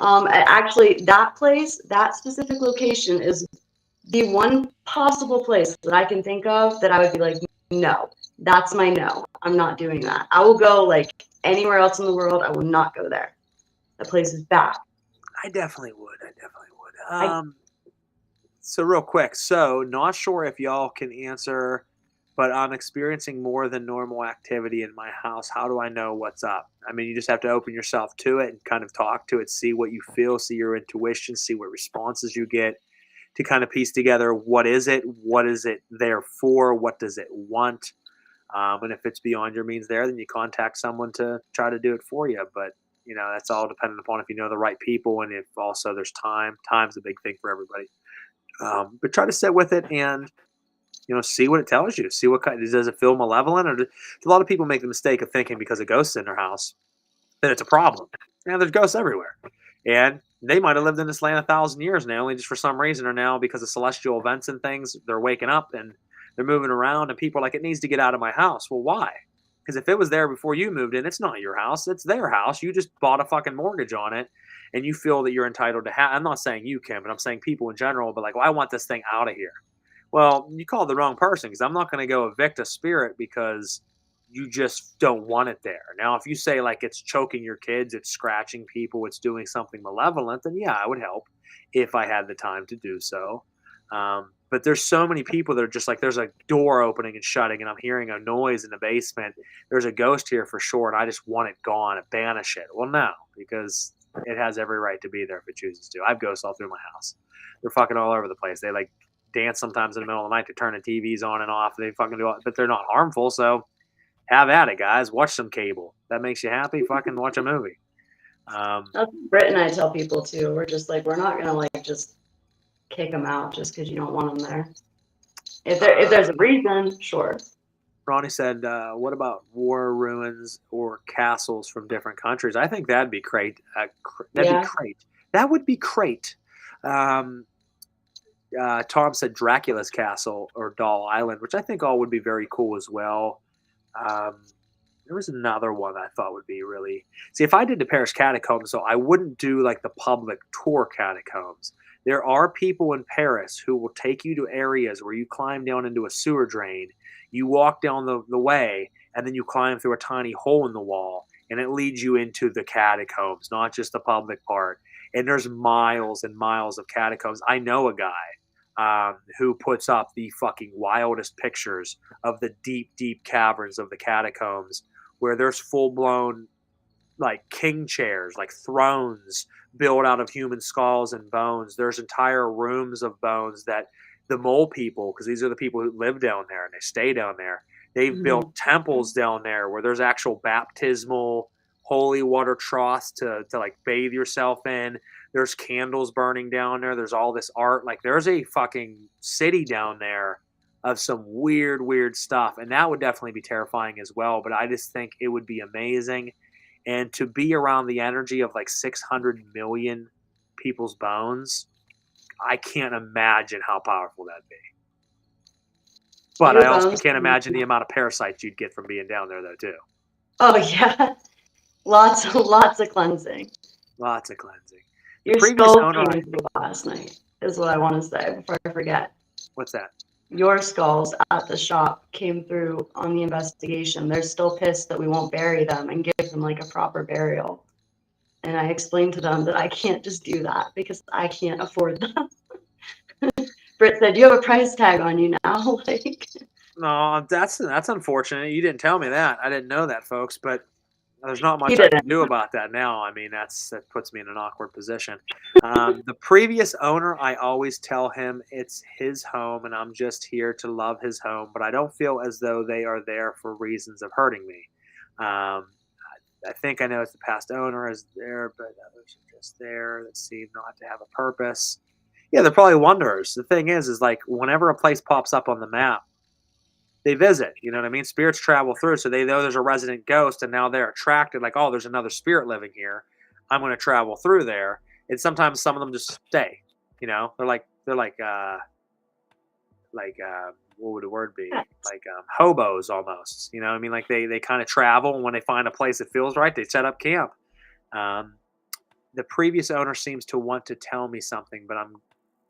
Actually, that place, that specific location is the one possible place that I can think of that I would be like, no, that's my no. I'm not doing that. I will go like anywhere else in the world. I will not go there. That place is bad. I definitely would. I definitely would. I- So real quick, so not sure if y'all can answer, but I'm experiencing more than normal activity in my house. How do I know what's up? I mean, you just have to open yourself to it and kind of talk to it, see what you feel, see your intuition, see what responses you get to kind of piece together what is it there for, what does it want, and if it's beyond your means there, then you contact someone to try to do it for you. But that's all dependent upon if you know the right people and if also there's time. Time's a big thing for everybody. But try to sit with it and see what it tells you. See what kind. Does it feel malevolent, or a lot of people make the mistake of thinking because a ghost's in their house that it's a problem. There's ghosts everywhere, and they might have lived in this land 1,000 years now. Only just for some reason are now, because of celestial events and things, they're waking up and they're moving around, and people are like, it needs to get out of my house. Well, why? Because if it was there before you moved in, it's not your house. It's their house. You just bought a fucking mortgage on it, and you feel that you're entitled to have. I'm not saying you, Kim, but I'm saying people in general. But like, well, I want this thing out of here. Well, you called the wrong person, because I'm not going to go evict a spirit because you just don't want it there. Now, if you say like it's choking your kids, it's scratching people, it's doing something malevolent, then yeah, I would help if I had the time to do so. But there's so many people that are just like, there's a door opening and shutting, and I'm hearing a noise in the basement. There's a ghost here for sure, and I just want it gone, banish it. Well, no, because it has every right to be there if it chooses to. I have ghosts all through my house. They're fucking all over the place. They like dance sometimes in the middle of the night to turn the TVs on and off. They fucking do all, but they're not harmful. So have at it, guys. Watch some cable. That makes you happy. Fucking watch a movie. That's what Britt and I tell people too. We're just like, we're not gonna like just kick them out just because you don't want them there. If there's a reason, sure. Ronnie said, "What about war ruins or castles from different countries?" I think that'd be great. That'd be great. That would be great. Tom said Dracula's castle or Doll Island, which I think all would be very cool as well. There was another one I thought would be really... See, if I did the Paris catacombs, so I wouldn't do like the public tour catacombs. There are people in Paris who will take you to areas where you climb down into a sewer drain, you walk down the way, and then you climb through a tiny hole in the wall, and it leads you into the catacombs, not just the public part. And there's miles and miles of catacombs. I know a guy who puts up the fucking wildest pictures of the deep, deep caverns of the catacombs, where there's full-blown like king chairs, like thrones built out of human skulls and bones. There's entire rooms of bones that the mole people, because these are the people who live down there and they stay down there, they've built temples down there where there's actual baptismal holy water troughs to like bathe yourself in. There's candles burning down there. There's all this art. Like there's a fucking city down there of some weird, weird stuff. And that would definitely be terrifying as well. But I just think it would be amazing. And to be around the energy of like 600 million people's bones, I can't imagine how powerful that'd be. But I also can't imagine the amount of parasites you'd get from being down there, though, too. Oh, yeah. Lots of cleansing. Lots of cleansing. Your skull came through last night, is what I want to say before I forget. What's that? Your skulls at the shop came through on the investigation. They're still pissed that we won't bury them and give them like a proper burial. And I explained to them that I can't just do that because I can't afford them. Britt said, "You have a price tag on you now." Like, no, that's unfortunate. You didn't tell me that. I didn't know that, folks. But there's not much I can do about that now. I mean, that puts me in an awkward position. The previous owner, I always tell him it's his home and I'm just here to love his home, but I don't feel as though they are there for reasons of hurting me. I think I know it's the past owner is there, but others are just there that seem not to have a purpose. Yeah, they're probably wanderers. The thing is like whenever a place pops up on the map, they visit, you know what I mean? Spirits travel through, so they know there's a resident ghost, and now they're attracted, like, oh, there's another spirit living here. I'm going to travel through there. And sometimes some of them just stay, you know? They're like what would the word be? Like hobos almost. You know what I mean? Like they kind of travel, and when they find a place that feels right, they set up camp. The previous owner seems to want to tell me something, but I'm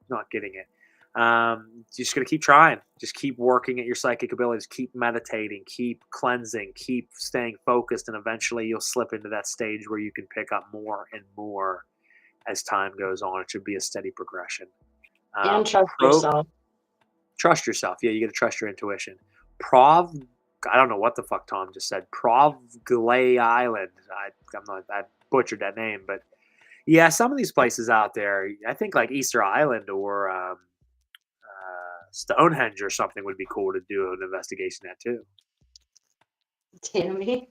not getting it. Just gonna keep trying. Just keep working at your psychic abilities. Keep meditating. Keep cleansing. Keep staying focused, and eventually you'll slip into that stage where you can pick up more and more as time goes on. It should be a steady progression. And trust yourself. Trust yourself. Yeah, you got to trust your intuition. I don't know what the fuck Tom just said. Provglay Island. I butchered that name, but yeah, some of these places out there, I think like Easter Island or Stonehenge or something would be cool to do an investigation at too. Tammy.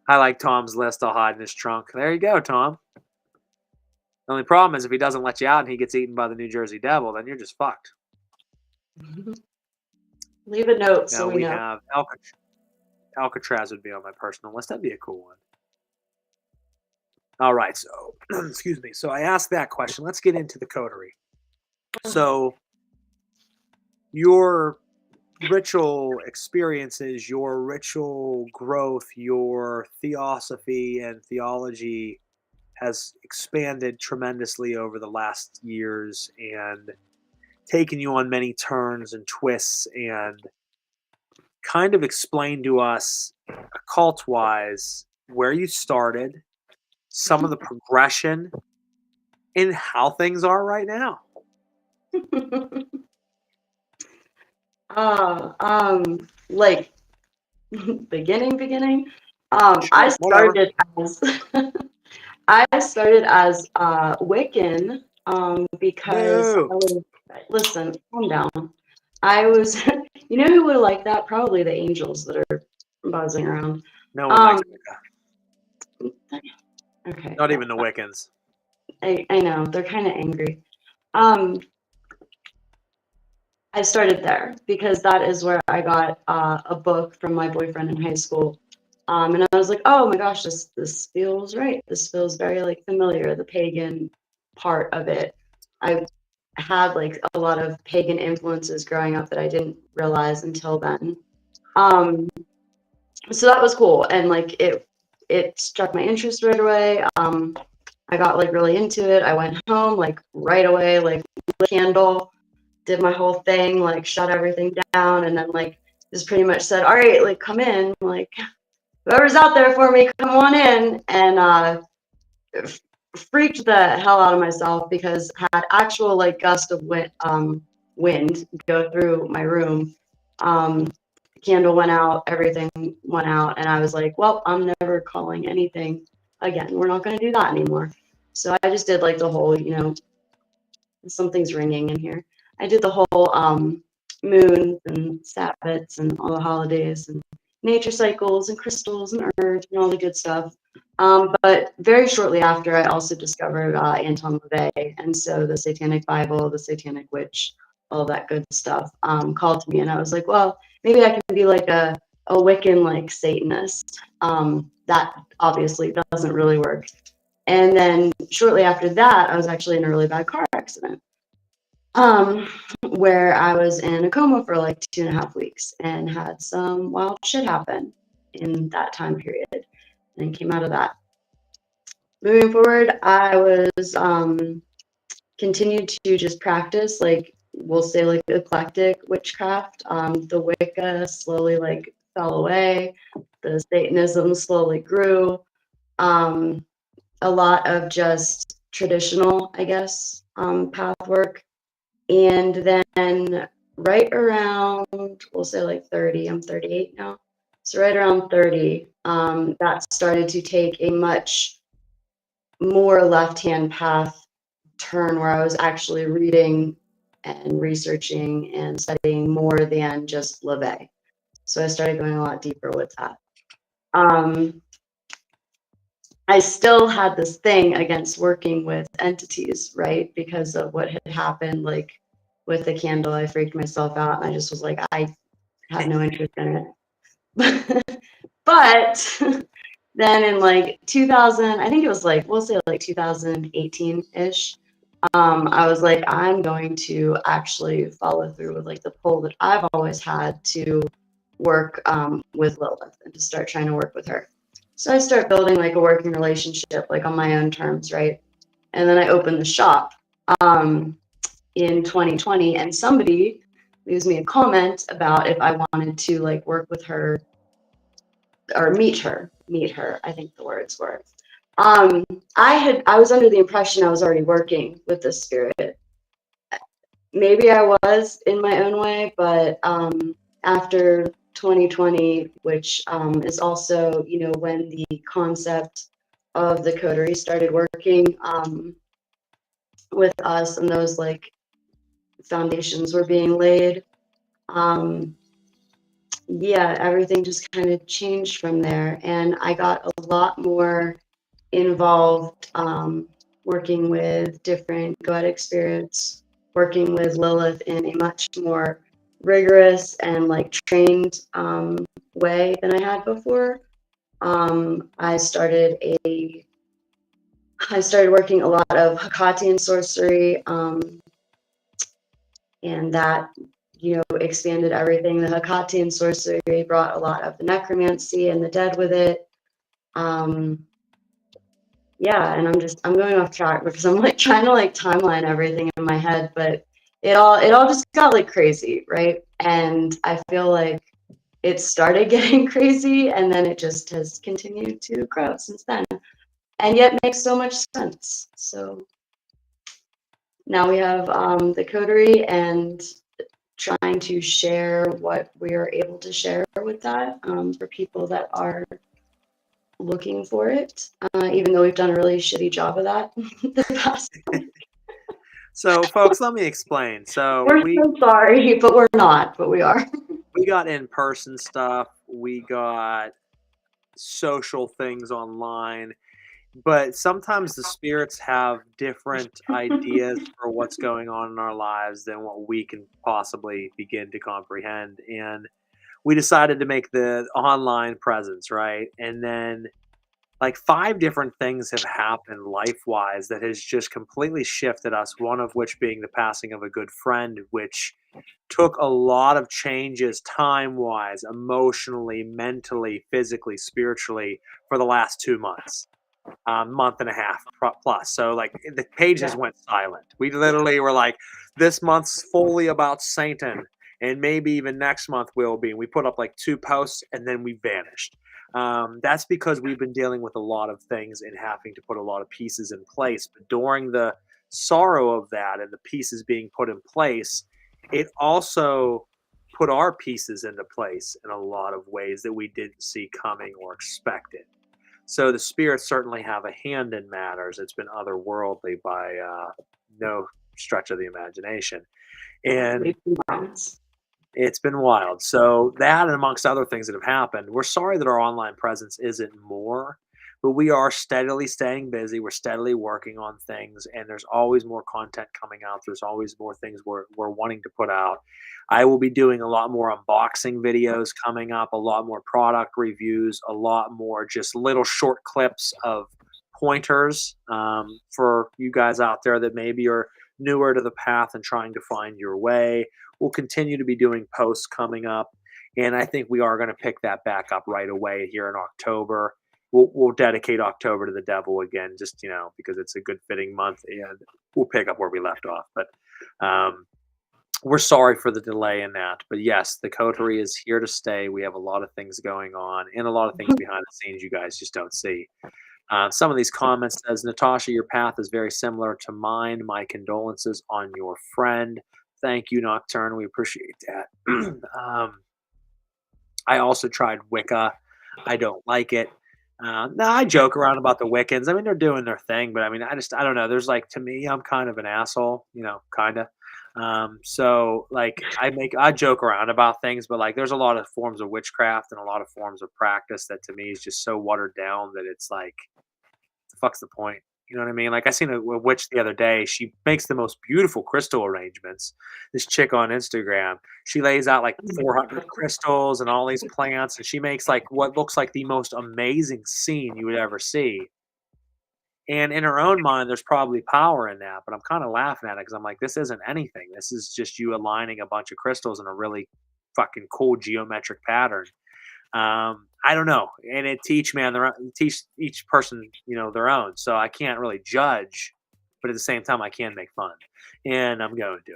I like Tom's list. I'll hide in his trunk. There you go, Tom. The only problem is if he doesn't let you out and he gets eaten by the New Jersey Devil, then you're just fucked. Leave a note Now so we know. have Alcatraz would be on my personal list. That'd be a cool one. All right, so excuse me. So I asked that question. Let's get into the coterie. So your ritual experiences, your ritual growth, your theosophy and theology has expanded tremendously over the last years and taken you on many turns and twists, and kind of explain to us occult wise where you started, some of the progression, and how things are right now. Like beginning. Sure, I whatever. started as I started as Wiccan because Boo. listen, calm down. I was, you know who would like that? Probably the angels that are buzzing around. No one likes Wicca. Okay. Not even the Wiccans. I know they're kind of angry. I started there because that is where I got a book from my boyfriend in high school. And I was like, oh my gosh, this feels right. This feels very like familiar, the pagan part of it. I had like a lot of pagan influences growing up that I didn't realize until then. So that was cool. And like it struck my interest right away. I got like really into it. I went home like right away, like lit a candle, did my whole thing, like shut everything down, and then like just pretty much said, all right, like come in, like whoever's out there for me, come on in. And freaked the hell out of myself because I had actual like gust of wind go through my room. Candle went out, everything went out, and I was like, well, I'm never calling anything again. We're not going to do that anymore. So I just did like the whole, something's ringing in here. I did the whole moon and Sabbats and all the holidays and nature cycles and crystals and herbs and all the good stuff. But very shortly after, I also discovered Anton LaVey, and so the Satanic Bible, the Satanic Witch, all that good stuff called to me, and I was like, well, maybe I can be like a Wiccan like Satanist. That obviously doesn't really work. And then shortly after that, I was actually in a really bad car accident where I was in a coma for like 2.5 weeks and had some wild shit happen in that time period and came out of that. Moving forward, I was continued to just practice, like we'll say like eclectic witchcraft. The Wicca slowly like fell away. The Satanism slowly grew. A lot of just traditional, I guess, path work. And then right around, we'll say like 30, I'm 38 now. So right around 30, that started to take a much more left-hand path turn where I was actually reading and researching and studying more than just LaVey. So I started going a lot deeper with that. I still had this thing against working with entities, right? Because of what had happened, like with the candle, I freaked myself out and I just was like, I have no interest in it. But then in like 2000, I think it was like, we'll say like 2018-ish, I was like, I'm going to actually follow through with like the pull that I've always had to work with Lilith and to start trying to work with her. So I start building like a working relationship, like on my own terms, right? And then I opened the shop in 2020, and somebody leaves me a comment about if I wanted to like work with her or meet her. I think the words were. I was under the impression I was already working with this spirit. Maybe I was in my own way, but after 2020, which is also, you know, when the concept of the coterie started working with us, and those like foundations were being laid. Yeah, everything just kind of changed from there, and I got a lot more involved working with different goetic spirits, working with Lilith in a much more rigorous and like trained way than I had before. I started working a lot of Hakatian sorcery, and that, you know, expanded everything. The Hakatian sorcery brought a lot of the necromancy and the dead with it. Yeah, and I'm going off track because I'm like trying to like timeline everything in my head, but it all just got like crazy, right? And I feel like it started getting crazy and then it just has continued to grow since then. And yet makes so much sense. So now we have the coterie and trying to share what we are able to share with that for people that are looking for it, even though we've done a really shitty job of that the past. So, folks, let me explain. So We're so sorry, but we're not, but we are. we got in-person stuff. We got social things online. But sometimes the spirits have different ideas for what's going on in our lives than what we can possibly begin to comprehend. And we decided to make the online presence, right? And then like 5 different things have happened life-wise that has just completely shifted us, one of which being the passing of a good friend, which took a lot of changes time-wise, emotionally, mentally, physically, spiritually for the last 2 months. Month and a half plus. So like the pages went silent. We literally were like, this month's fully about Satan, and maybe even next month will be. And we put up like 2 posts and then we vanished. That's because we've been dealing with a lot of things and having to put a lot of pieces in place. But during the sorrow of that and the pieces being put in place, it also put our pieces into place in a lot of ways that we didn't see coming or expected. So the spirits certainly have a hand in matters. It's been otherworldly by no stretch of the imagination. And it's been wild. So that and amongst other things that have happened, we're sorry that our online presence isn't more, but we are steadily staying busy. We're steadily working on things, and there's always more content coming out. There's always more things we're wanting to put out. I will be doing a lot more unboxing videos coming up, a lot more product reviews, a lot more just little short clips of pointers for you guys out there that maybe are newer to the path and trying to find your way. We'll continue to be doing posts coming up, and I think we are going to pick that back up right away here in October. We'll dedicate October to the devil again, just because it's a good fitting month, and we'll pick up where we left off. But we're sorry for the delay in that. But yes, the coterie is here to stay. We have a lot of things going on and a lot of things behind the scenes you guys just don't see. Some of these comments says, Natasha, your path is very similar to mine. My condolences on your friend. Thank you, Nocturne. We appreciate that. I also tried Wicca. I don't like it. No, I joke around about the Wiccans. I mean, they're doing their thing, but I mean, I don't know. There's like, to me, I'm kind of an asshole, kind of. So like I joke around about things, but like there's a lot of forms of witchcraft and a lot of forms of practice that to me is just so watered down that it's like, the fuck's the point? You know what I mean? Like I seen a witch the other day. She makes the most beautiful crystal arrangements. This chick on Instagram, she lays out like 400 crystals and all these plants, and she makes like what looks like the most amazing scene you would ever see. And in her own mind, there's probably power in that, but I'm kind of laughing at it because I'm like, this isn't anything. This is just you aligning a bunch of crystals in a really fucking cool geometric pattern. I don't know, and it teach man their own, teach each person their own. So I can't really judge, but at the same time, I can make fun, and I'm going to.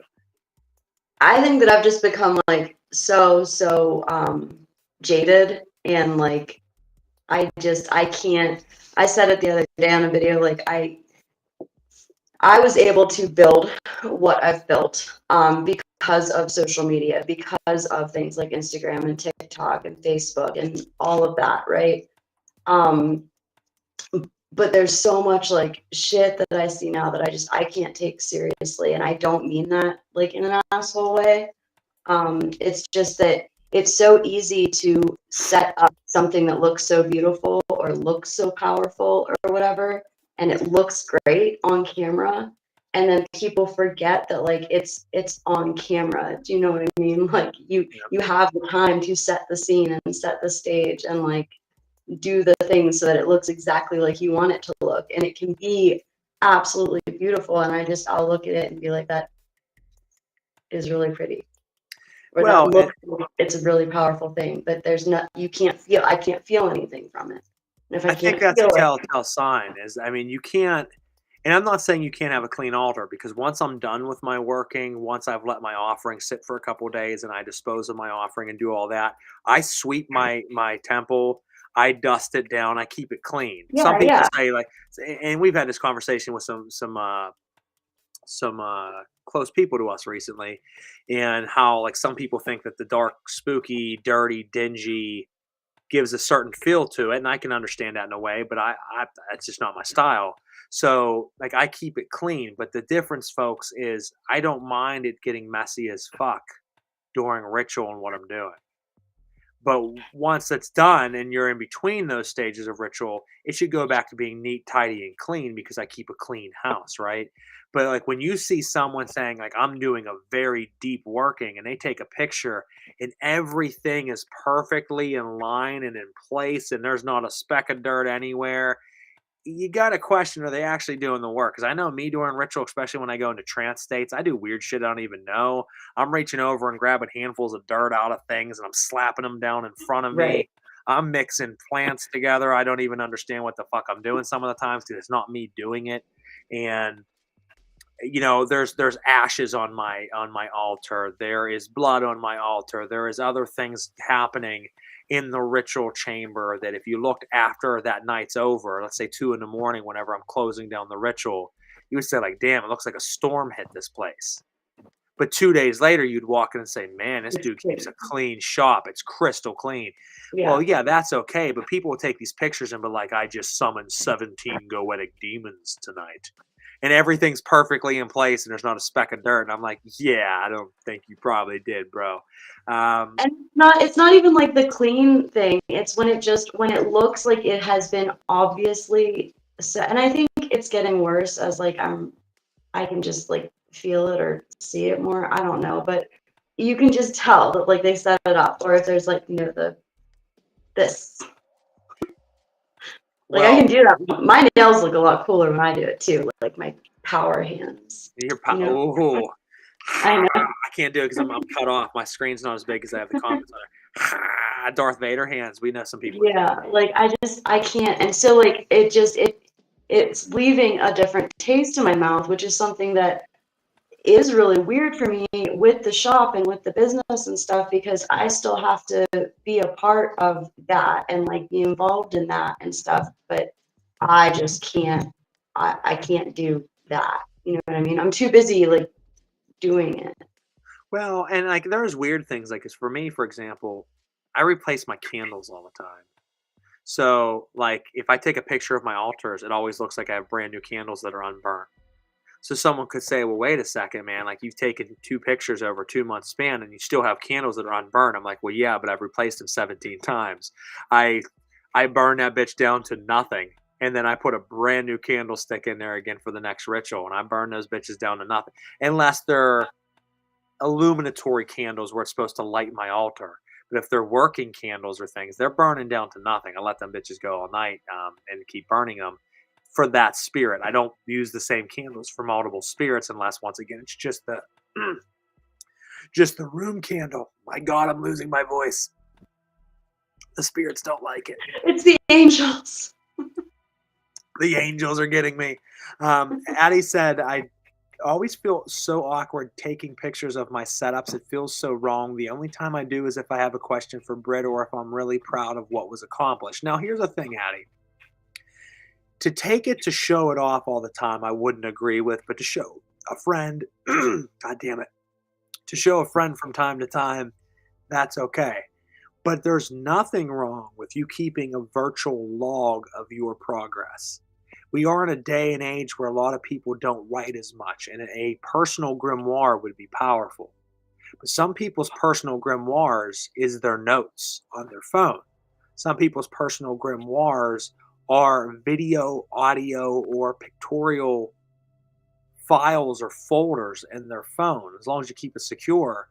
I think that I've just become like so jaded, and like I can't. I said it the other day on a video, like I was able to build what I've built because of social media, because of things like Instagram and TikTok and Facebook and all of that, right? But there's so much like shit that I see now that I can't take seriously, and I don't mean that like in an asshole way. It's just that it's so easy to set up something that looks so beautiful or looks so powerful or whatever, and it looks great on camera, and then people forget that like it's on camera. Do you know what I mean? Like you have the time to set the scene and set the stage and like do the things so that it looks exactly like you want it to look, and it can be absolutely beautiful. And I'll look at it and be like, that is really pretty. Or Well, that looks, it's a really powerful thing, but there's not, I can't feel anything from it. And if I I think can't that's a feel it, telltale sign. You can't, and I'm not saying you can't have a clean altar, because once I'm done with my working, once I've let my offering sit for a couple of days and I dispose of my offering and do all that, I sweep my temple, I dust it down, I keep it clean. Some people yeah, say like, and we've had this conversation with some close people to us recently, and how like some people think that the dark, spooky, dirty, dingy gives a certain feel to it, and I can understand that in a way, but I that's just not my style. So like I keep it clean, but the difference, folks, is I don't mind it getting messy as fuck during ritual and what I'm doing. But once it's done and you're in between those stages of ritual, it should go back to being neat, tidy, and clean, because I keep a clean house, right? But like when you see someone saying like I'm doing a very deep working and they take a picture and everything is perfectly in line and in place and there's not a speck of dirt anywhere, you got to question, are they actually doing the work? Because I know me during ritual, especially when I go into trance states, I do weird shit I don't even know. I'm reaching over and grabbing handfuls of dirt out of things and I'm slapping them down in front of right. me. I'm mixing plants together. I don't even understand what the fuck I'm doing some of the times because it's not me doing it. And there's ashes on my altar. There is blood on my altar. There is other things happening in the ritual chamber that if you looked after that night's over, let's say 2 a.m, whenever I'm closing down the ritual, you would say like, damn, it looks like a storm hit this place. But 2 days later, you'd walk in and say, man, this dude keeps a clean shop. It's crystal clean. Yeah. Well, yeah, that's okay. But people will take these pictures and be like, I just summoned 17 goetic demons tonight. And everything's perfectly in place and there's not a speck of dirt. And I'm like, yeah, I don't think you probably did, bro. And it's not even like the clean thing. It's when it looks like it has been obviously set. And I think it's getting worse as like I can just like feel it or see it more. I don't know, but you can just tell that like they set it up, or if there's like this. Like I can do that. My nails look a lot cooler when I do it too. Like my power hands. Oh, I know. I can't do it because I'm cut off. My screen's not as big as I have the comments on it. Darth Vader hands. We know some people. Yeah, like I can't. And so like it's leaving a different taste in my mouth, which is something that is really weird for me with the shop and with the business and stuff, because I still have to be a part of that and like be involved in that and stuff. But I just can't, I can't do that. You know what I mean? I'm too busy like doing it. Well, and like there's weird things like for me, for example, I replace my candles all the time. So like if I take a picture of my altars, it always looks like I have brand new candles that are unburnt. So someone could say, well, wait a second, man, like you've taken 2 pictures over a 2-month span and you still have candles that are unburned. I'm like, well, yeah, but I've replaced them 17 times. I burn that bitch down to nothing. And then I put a brand new candlestick in there again for the next ritual. And I burn those bitches down to nothing. Unless they're illuminatory candles where it's supposed to light my altar. But if they're working candles or things, they're burning down to nothing. I let them bitches go all night and keep burning them for that spirit. I don't use the same candles for multiple spirits unless, once again, it's just the room candle. My God, I'm losing my voice. The spirits don't like it. It's the angels. The angels are getting me. Addie said, I always feel so awkward taking pictures of my setups. It feels so wrong. The only time I do is if I have a question for Britt or if I'm really proud of what was accomplished. Now, here's the thing, Addie. To take it to show it off all the time, I wouldn't agree with, but to show a friend, God damn it, to show a friend from time to time, that's okay. But there's nothing wrong with you keeping a virtual log of your progress. We are in a day and age where a lot of people don't write as much, and a personal grimoire would be powerful. But some people's personal grimoires is their notes on their phone. Some people's personal grimoires are video, audio, or pictorial files or folders in their phone, as long as you keep it secure.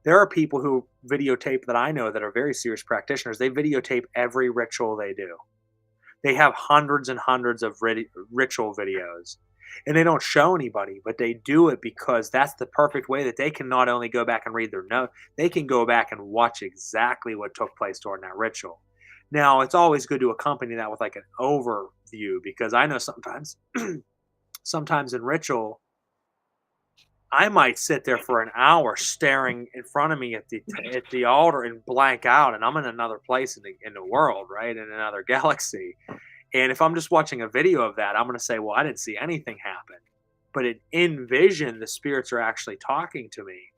There are people who videotape that I know that are very serious practitioners. They videotape every ritual they do. They have hundreds and hundreds of ritual videos, and they don't show anybody, but they do it because that's the perfect way that they can not only go back and read their note, they can go back and watch exactly what took place during that ritual. Now, it's always good to accompany that with like an overview, because I know sometimes in ritual, I might sit there for an hour staring in front of me at the altar and blank out, and I'm in another place in the world, right, in another galaxy. And if I'm just watching a video of that, I'm going to say, well, I didn't see anything happen. But in vision, the spirits are actually talking to me.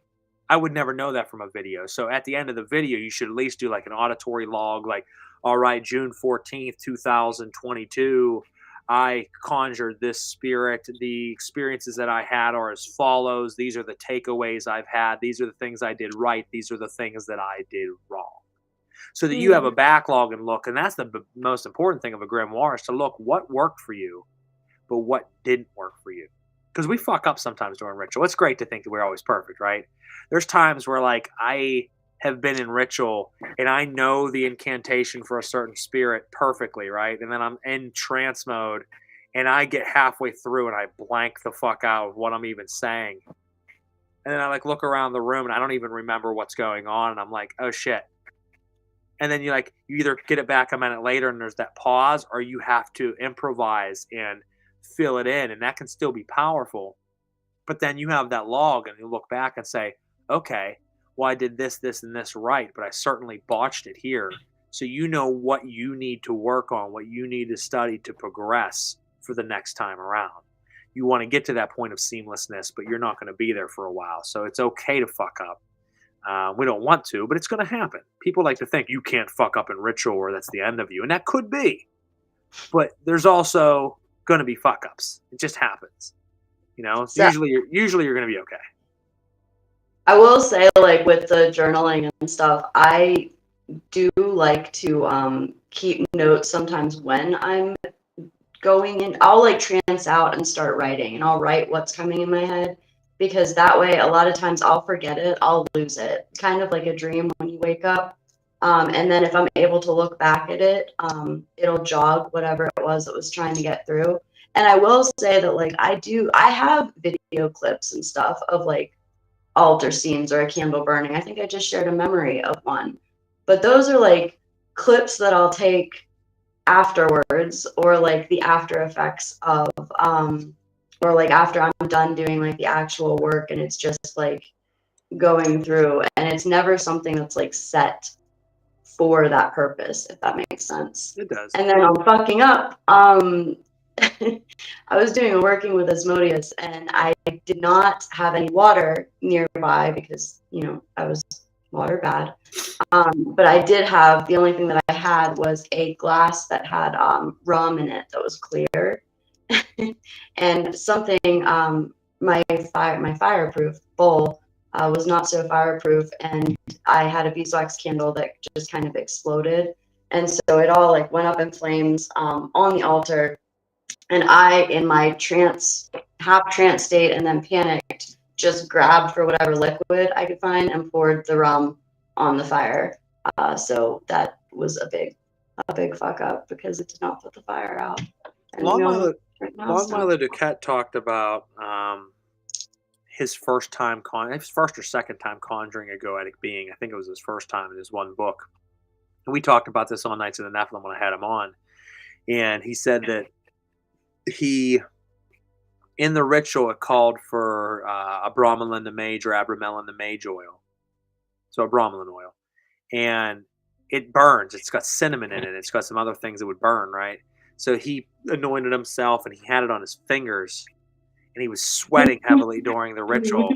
I would never know that from a video. So at the end of the video, you should at least do like an auditory log, like, all right, June 14th, 2022, I conjured this spirit. The experiences that I had are as follows. These are the takeaways I've had. These are the things I did right. These are the things that I did wrong. So that you have a backlog and look. And that's the most important thing of a grimoire, is to look what worked for you, but what didn't work for you. Because we fuck up sometimes during ritual. It's great to think that we're always perfect, right? There's times where, like, I have been in ritual and I know the incantation for a certain spirit perfectly, right? And then I'm in trance mode and I get halfway through and I blank the fuck out of what I'm even saying. And then I like look around the room and I don't even remember what's going on, and I'm like, oh shit. And then you either get it back a minute later and there's that pause, or you have to improvise and fill it in, and that can still be powerful. But then you have that log and you look back and say, okay, well, I did this, this, and this right, but I certainly botched it here. So you know what you need to work on, what you need to study to progress for the next time around. You want to get to that point of seamlessness, but you're not going to be there for a while. So it's okay to fuck up. We don't want to, but it's going to happen. People like to think you can't fuck up in ritual or that's the end of you, and that could be. But there's also going to be fuck ups. It just happens. You know, so usually you're going to be okay. I will say, like, with the journaling and stuff, I do like to keep notes sometimes when I'm going in. I'll like trance out and start writing, and I'll write what's coming in my head, because that way a lot of times I'll forget it, I'll lose it. Kind of like a dream when you wake up. And then if I'm able to look back at it, it'll jog whatever it was trying to get through. And I will say that, like, I have video clips and stuff of like altar scenes or a candle burning. I think I just shared a memory of one, but those are like clips that I'll take afterwards, or like the after effects of or like after I'm done doing like the actual work, and it's just like going through, and it's never something that's like set for that purpose, if that makes sense. It does. And then I'm fucking up. I was doing a working with Asmodeus, and I did not have any water nearby because, you know, I was water bad. But I did have, the only thing that I had was a glass that had rum in it that was clear. And something, my fireproof bowl was not so fireproof, and I had a beeswax candle that just kind of exploded. And so it all like went up in flames on the altar. And I, in my half trance state and then panicked, just grabbed for whatever liquid I could find and poured the rum on the fire. So that was a big fuck up, because it did not put the fire out. Along Long Milo Duquette talked about his first or second time conjuring a goetic being. I think it was his first time in his one book. And we talked about this on Nights of the Nephilim when I had him on. And he said that he, in the ritual, it called for a bromelain the mage or abramelin the mage oil. So a bromelain oil. And it burns. It's got cinnamon in it. It's got some other things that would burn, right? So he anointed himself and he had it on his fingers. And he was sweating heavily during the ritual.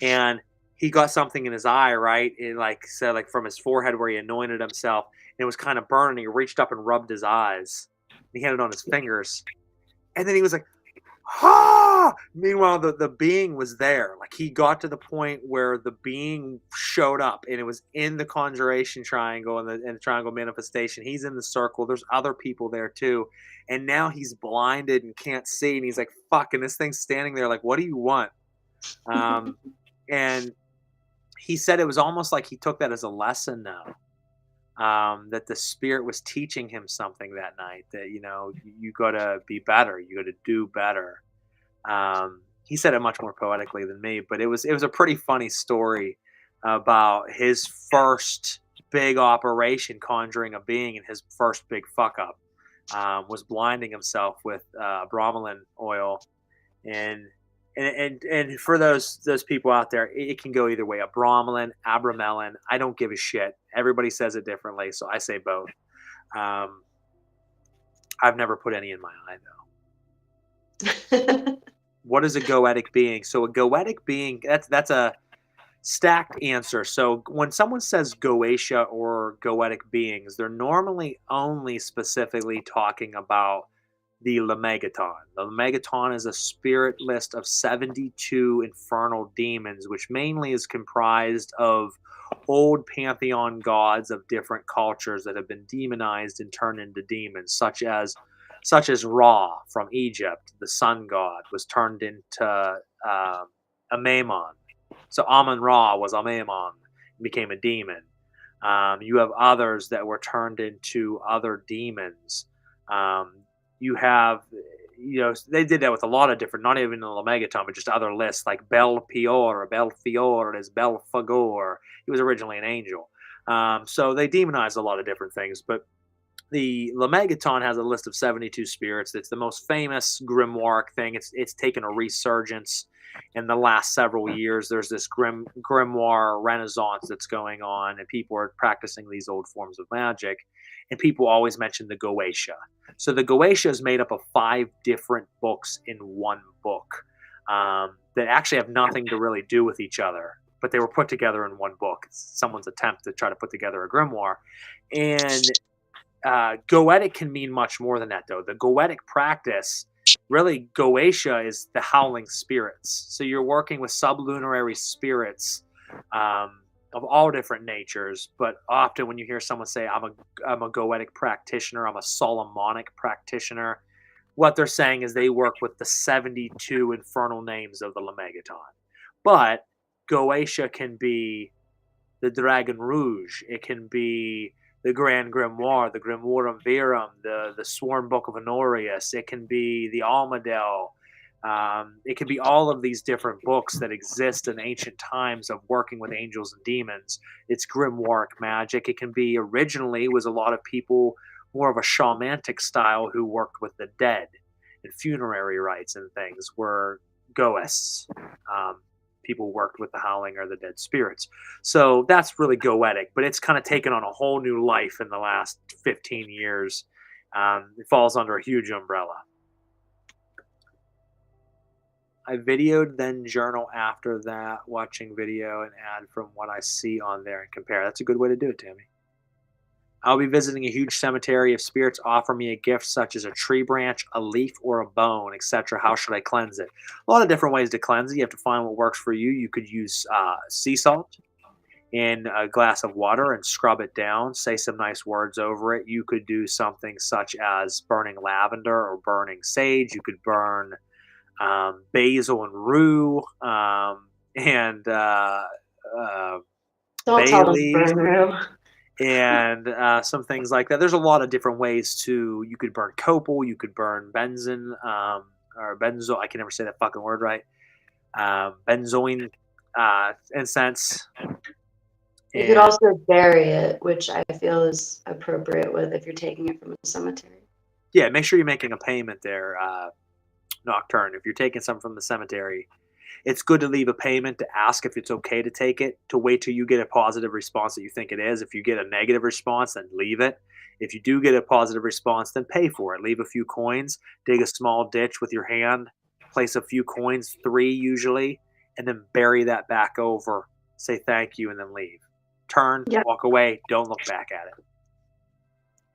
And he got something in his eye, right? And like from his forehead where he anointed himself. And it was kind of burning. He reached up and rubbed his eyes. And he had it on his fingers. And then he was like, ah! Meanwhile, the being was there. Like, he got to the point where the being showed up, and it was in the conjuration triangle and the triangle manifestation. He's in the circle. There's other people there too, and now he's blinded and can't see. And he's like, "Fuck!" And this thing's standing there, like, "What do you want?" And he said it was almost like he took that as a lesson now. That the spirit was teaching him something that night, that, you got to be better. You got to do better. He said it much more poetically than me, but it was a pretty funny story about his first big operation conjuring a being, and his first big fuck up was blinding himself with bromelain oil. And for those people out there, it can go either way. A bromelain, abramelin, I don't give a shit. Everybody says it differently, so I say both. I've never put any in my eye, though. What is a goetic being? So a goetic being, that's a stacked answer. So when someone says Goetia or goetic beings, they're normally only specifically talking about the Lemegeton. The Lemegeton is a spirit list of 72 infernal demons, which mainly is comprised of old pantheon gods of different cultures that have been demonized and turned into demons, such as Ra from Egypt, the sun god, was turned into Amamon. So Amun-Ra was Amamon, became a demon. You have others that were turned into other demons. You have, they did that with a lot of different, not even the Lemegeton, but just other lists like Belfior, is Belfagor. He was originally an angel. So they demonized a lot of different things, but the Lemegeton has a list of 72 spirits. It's the most famous grimoire thing. It's taken a resurgence in the last several years. There's this grimoire renaissance that's going on, and people are practicing these old forms of magic. And people always mention the Goetia. So the Goetia is made up of 5 different books in one book that actually have nothing to really do with each other, but they were put together in one book. It's someone's attempt to try to put together a grimoire. And goetic can mean much more than that, though. The goetic practice, really, Goetia is the howling spirits. So you're working with sublunary spirits of all different natures, but often when you hear someone say, I'm a goetic practitioner, I'm a Solomonic practitioner, what they're saying is they work with the 72 infernal names of the Lemegeton. But Goetia can be the Dragon Rouge, it can be the Grand Grimoire, the Grimorum Verum, the Sworn Book of Honorius, it can be the Almadel. It can be all of these different books that exist in ancient times of working with angels and demons. It's grimoire magic. It can be, originally was a lot of people more of a shamanic style who worked with the dead and funerary rites and things, were goists. People worked with the howling or the dead spirits. So that's really goetic, but it's kind of taken on a whole new life in the last 15 years. It falls under a huge umbrella. I videoed, then journal after that, watching video and add from what I see on there and compare. That's a good way to do it, Tammy. I'll be visiting a huge cemetery. If spirits offer me a gift such as a tree branch, a leaf, or a bone, etc., how should I cleanse it? A lot of different ways to cleanse it. You have to find what works for you. You could use sea salt in a glass of water and scrub it down. Say some nice words over it. You could do something such as burning lavender or burning sage. You could burn basil and rue, and Don't bay tell them leaves. burn rue. and some things like that. There's a lot of different ways to. You could burn copal, you could burn benzene, or benzo. I can never say that fucking word right. Benzoin incense. You could also bury it, which I feel is appropriate with if you're taking it from a cemetery. Yeah, make sure you're making a payment there, Nocturne. If you're taking something from the cemetery, it's good to leave a payment, to ask if it's okay to take it, to wait till you get a positive response that you think it is. If you get a negative response, then leave it. If you do get a positive response, then pay for it. Leave a few coins, dig a small ditch with your hand, place a few coins, 3 usually, and then bury that back over. Say thank you, and then leave. Turn, walk away, don't look back at it.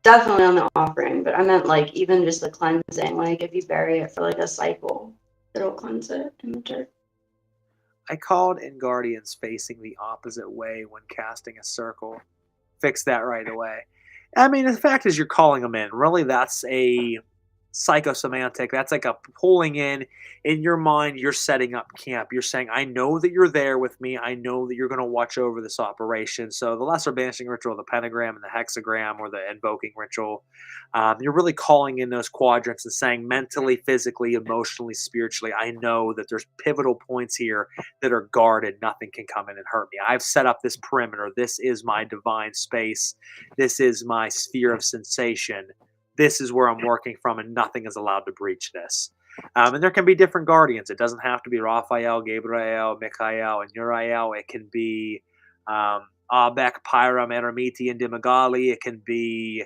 Definitely on the offering, but I meant like even just the cleansing. Like if you bury it for like a cycle, it'll cleanse it in the dirt. I called in Guardians facing the opposite way when casting a circle. Fix that right away. I mean, the fact is you're calling them in. Really, that's a psychosemantic. That's like a pulling in your mind. You're setting up camp. You're saying, I know that you're there with me. I know that you're going to watch over this operation. So the lesser banishing ritual, the pentagram and the hexagram, or the invoking ritual, you're really calling in those quadrants and saying mentally, physically, emotionally, spiritually, I know that there's pivotal points here that are guarded. Nothing can come in and hurt me. I've set up this perimeter. This is my divine space. This is my sphere of sensation. This is where I'm working from, and nothing is allowed to breach this. And there can be different guardians. It doesn't have to be Raphael, Gabriel, Michael, and Uriel. It can be Abek, Pyram, Eremiti, and Dimagali. It can be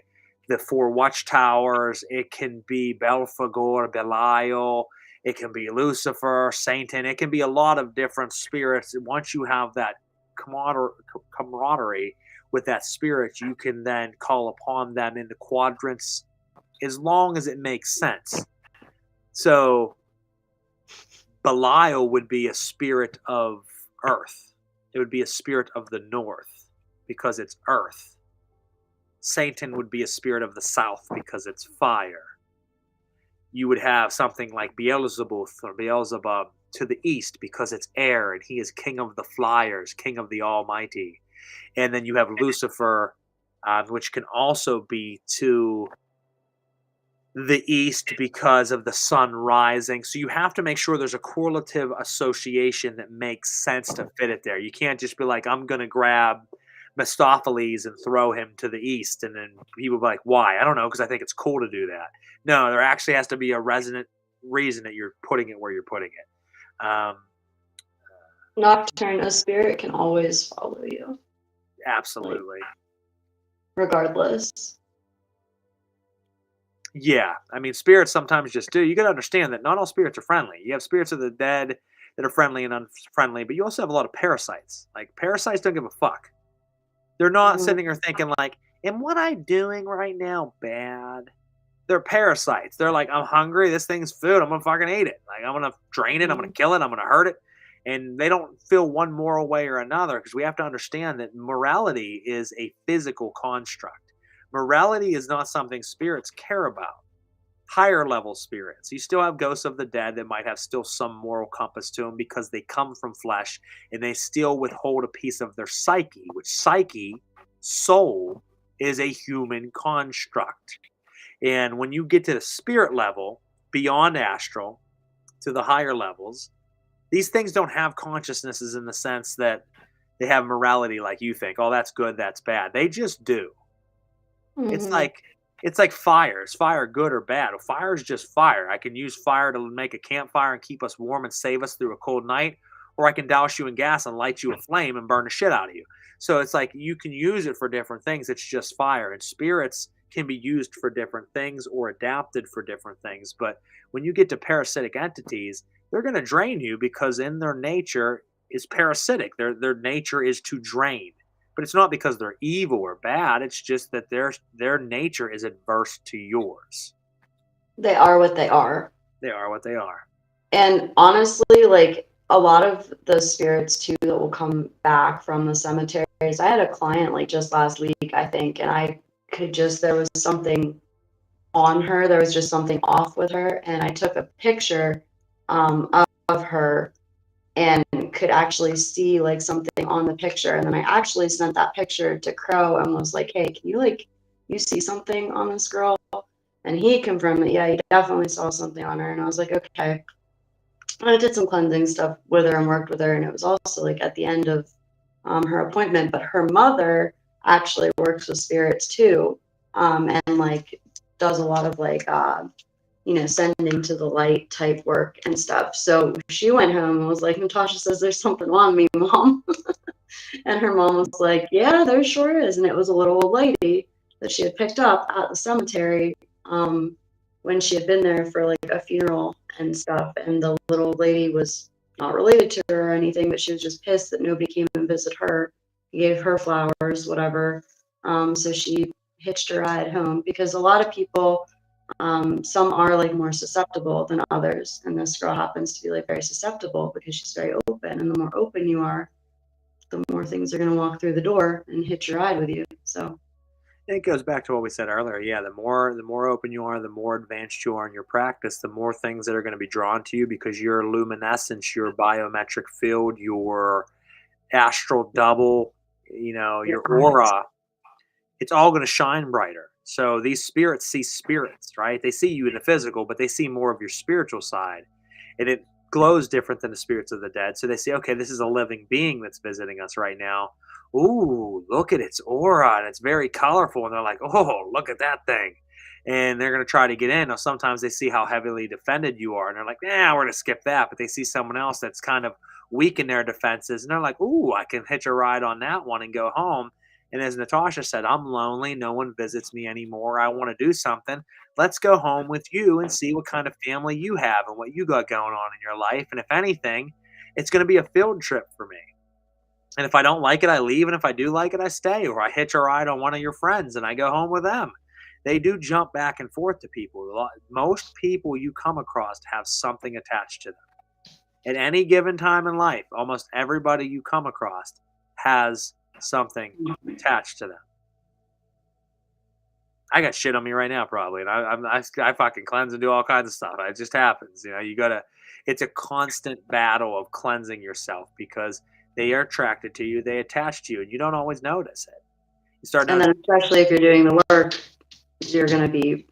the 4 watchtowers. It can be Belphegor, Belial. It can be Lucifer, Satan. It can be a lot of different spirits. Once you have that camaraderie with that spirit, you can then call upon them in the quadrants, as long as it makes sense. So Belial would be a spirit of earth. It would be a spirit of the north because it's earth. Satan would be a spirit of the south because it's fire. You would have something like Beelzebub or Beelzebub to the east because it's air, and he is king of the flyers, king of the almighty. And then you have Lucifer, which can also be to the east because of the sun rising. So you have to make sure there's a correlative association that makes sense to fit it there. You can't just be like, I'm going to grab Mephistopheles and throw him to the east. And then people will be like, why? I don't know, because I think it's cool to do that. No, there actually has to be a resonant reason that you're putting it where you're putting it. Nocturne, a spirit can always follow you. Absolutely. Like, regardless. Yeah, I mean, spirits sometimes just do. You got to understand that not all spirits are friendly. You have spirits of the dead that are friendly and unfriendly, but you also have a lot of parasites. Like, parasites don't give a fuck. They're not sitting there thinking like, am what I'm doing right now bad? They're parasites. They're like, I'm hungry. This thing's food. I'm going to fucking eat it. Like, I'm going to drain it. I'm going to kill it. I'm going to hurt it. And they don't feel one moral way or another, because we have to understand that morality is a physical construct. Morality is not something spirits care about. Higher level spirits, you still have ghosts of the dead that might have still some moral compass to them because they come from flesh, and they still withhold a piece of their psyche, which psyche, soul, is a human construct. And when you get to the spirit level, beyond astral, to the higher levels, these things don't have consciousnesses in the sense that they have morality like you think. Oh, that's good, that's bad. They just do. It's like fire. Is fire good or bad? Well, fire is just fire. I can use fire to make a campfire and keep us warm and save us through a cold night, or I can douse you in gas and light you a flame and burn the shit out of you. So it's like you can use it for different things. It's just fire. And spirits can be used for different things or adapted for different things. But when you get to parasitic entities, they're going to drain you because in their nature is parasitic. Their nature is to drain. But it's not because they're evil or bad. It's just that their nature is adverse to yours. They are what they are. They are what they are. And honestly, like a lot of the spirits too that will come back from the cemeteries. I had a client like just last week, I think, and I could just, there was something on her. There was just something off with her. And I took a picture of her, and could actually see like something on the picture. And then I actually sent that picture to Crow and was like, hey, can you see something on this girl? And he confirmed that, yeah, he definitely saw something on her. And I was like, okay. And I did some cleansing stuff with her and worked with her. And it was also like at the end of her appointment. But her mother actually works with spirits too, and like does a lot of like, sending to the light type work and stuff. So she went home and was like, Natasha says there's something wrong with me, Mom. And her mom was like, yeah, there sure is. And it was a little old lady that she had picked up at the cemetery when she had been there for like a funeral and stuff. And the little lady was not related to her or anything, but she was just pissed that nobody came and visit her. He gave her flowers, whatever. So she hitched a ride home because a lot of people, some are like more susceptible than others. And this girl happens to be like very susceptible because she's very open. And the more open you are, the more things are going to walk through the door and hitch a ride with you. So it goes back to what we said earlier. Yeah, the more open you are, the more advanced you are in your practice, the more things that are going to be drawn to you because your luminescence, your biometric field, your astral double, your aura, it's all going to shine brighter. So these spirits see spirits, right? They see you in the physical, but they see more of your spiritual side. And it glows different than the spirits of the dead. So they say, okay, this is a living being that's visiting us right now. Ooh, look at its aura, and it's very colorful. And they're like, oh, look at that thing. And they're going to try to get in. Now, sometimes they see how heavily defended you are, and they're like, we're going to skip that. But they see someone else that's kind of weak in their defenses, and they're like, ooh, I can hitch a ride on that one and go home. And as Natasha said, I'm lonely. No one visits me anymore. I want to do something. Let's go home with you and see what kind of family you have and what you got going on in your life. And if anything, it's going to be a field trip for me. And if I don't like it, I leave. And if I do like it, I stay. Or I hitch a ride on one of your friends and I go home with them. They do jump back and forth to people. Most people you come across have something attached to them. At any given time in life, almost everybody you come across has something attached to them. I got shit on me right now, probably, and I fucking cleanse and do all kinds of stuff. It just happens, you gotta. It's a constant battle of cleansing yourself because they are attracted to you, they attach to you, and you don't always notice it. You start, and then especially if you're doing the work, you're gonna be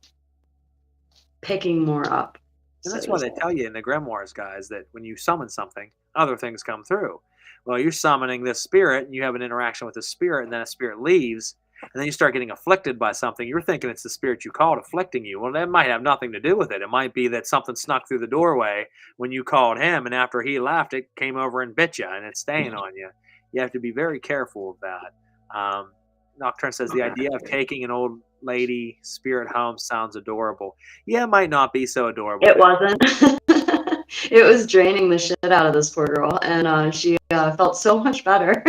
picking more up. And that's why they tell you in the grimoires, guys, that when you summon something, other things come through. Well, you're summoning this spirit, and you have an interaction with the spirit, and then a spirit leaves, and then you start getting afflicted by something. You're thinking it's the spirit you called afflicting you. Well, that might have nothing to do with it. It might be that something snuck through the doorway when you called him, and after he left, it came over and bit you, and it's staying on you. You have to be very careful of that. Nocturne says, the idea of taking an old lady spirit home sounds adorable. Yeah, it might not be so adorable. It wasn't. It was draining the shit out of this poor girl, and she felt so much better.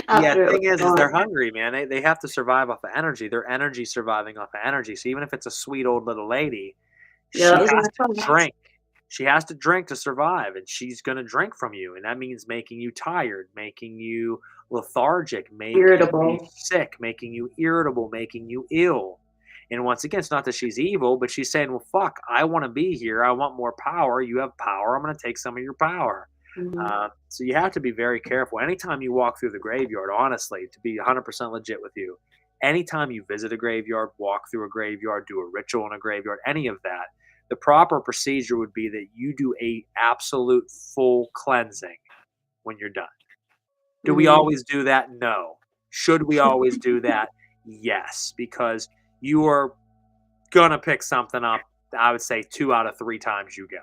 Yeah, the thing is they're hungry, man. They have to survive off of energy. Their energy surviving off of energy. So even if it's a sweet old little lady, she has to drink. She has to drink to survive, and she's going to drink from you, and that means making you tired, making you lethargic, making you sick, making you irritable, making you ill. And once again, it's not that she's evil, but she's saying, well, fuck, I want to be here. I want more power. You have power. I'm going to take some of your power. Mm-hmm. So you have to be very careful. Anytime you walk through the graveyard, honestly, to be 100% legit with you, anytime you visit a graveyard, walk through a graveyard, do a ritual in a graveyard, any of that, the proper procedure would be that you do a absolute full cleansing when you're done. Do we always do that? No. Should we always do that? Yes, because you are going to pick something up, I would say 2 out of 3 times you go.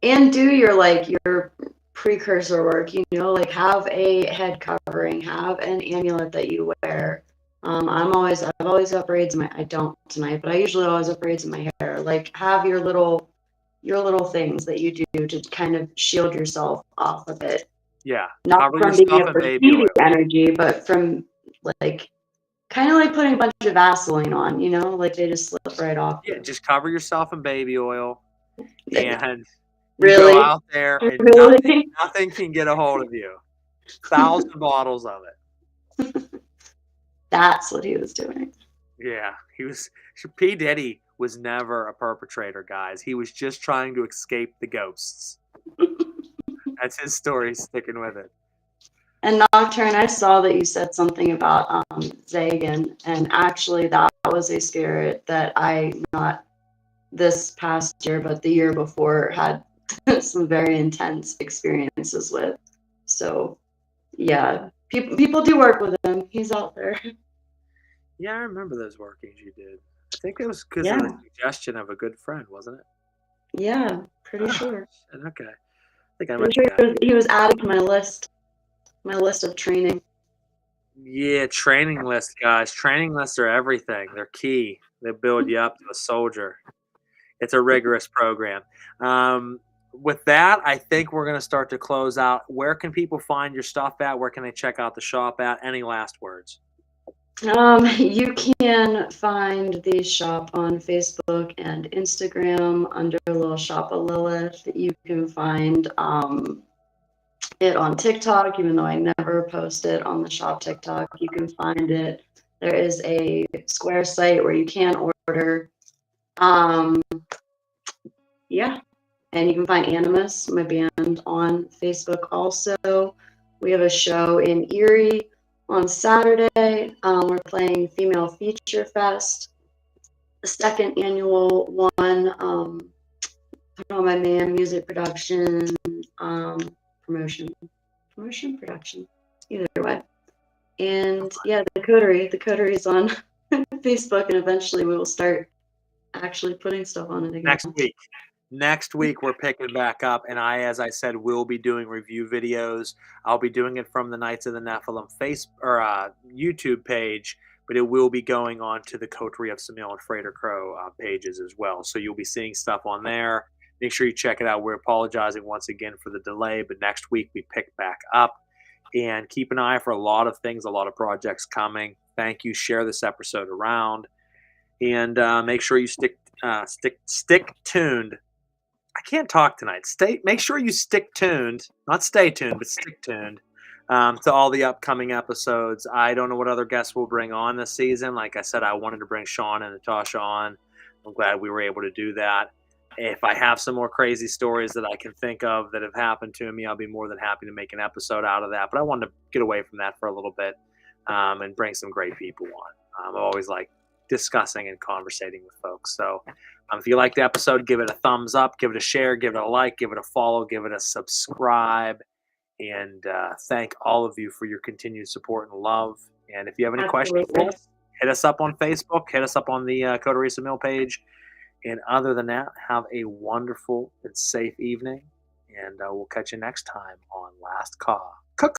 And do your precursor work, like have a head covering, have an amulet that you wear. I've always got braids in I don't tonight, but I usually always have braids in my hair. Like have your little things that you do to kind of shield yourself off of it. Yeah. Not from being able to see the energy, but from like kind of like putting a bunch of Vaseline on, like they just slip right off. Yeah, just cover yourself in baby oil. And really? Go out there and nothing can get a hold of you. 1,000 bottles of it. That's what he was doing. Yeah, P. Diddy was never a perpetrator, guys. He was just trying to escape the ghosts. That's his story. Sticking with it. And Nocturne, I saw that you said something about Zagan, and actually that was a spirit that I, not this past year, but the year before, had some very intense experiences with. So, yeah, people do work with him. He's out there. Yeah, I remember those workings you did. I think it was because of Yeah, the suggestion of a good friend, wasn't it? yeah, pretty Oh, sure. shit, okay. I think I Pretty met sure the guy. he was added to my list of training. Yeah, training lists, guys. Training lists are everything. They're key. They build you up to a soldier. It's a rigorous program. With that, I think we're going to start to close out. Where can people find your stuff at? Where can they check out the shop at? Any last words? You can find the shop on Facebook and Instagram under Little Shop of Lilith. You can find it on TikTok, even though I never post it on the shop TikTok. You can find it. There is a Square site where you can order. Yeah, and you can find Animus, my band, on Facebook also. We have a show in Erie on Saturday. We're playing Female Feature Fest, the second annual one. Put on my man, music production, promotion, production, either way. And yeah, the coterie is on Facebook, and eventually we will start actually putting stuff on it again. Next week we're picking back up, and as I said, will be doing review videos. I'll be doing it from the Knights of the Nephilim YouTube page, but it will be going on to the Coterie of Samil and Frater Crow pages as well. So you'll be seeing stuff on there. Make sure you check it out. We're apologizing once again for the delay, but next week we pick back up, and keep an eye for a lot of things, a lot of projects coming. Thank you. Share this episode around, and make sure you stick tuned. I can't talk tonight. Make sure you stick tuned, not stay tuned, but stick tuned to all the upcoming episodes. I don't know what other guests we'll bring on this season. Like I said, I wanted to bring Sean and Natasha on. I'm glad we were able to do that. If I have some more crazy stories that I can think of that have happened to me, I'll be more than happy to make an episode out of that. But I wanted to get away from that for a little bit and bring some great people on. I always like discussing and conversating with folks. So if you like the episode, give it a thumbs up, give it a share, give it a like, give it a follow, give it a subscribe. And thank all of you for your continued support and love. And if you have any questions for us, hit us up on Facebook, hit us up on the Coterie Mill page. And other than that, have a wonderful and safe evening. And we'll catch you next time on Last Caw.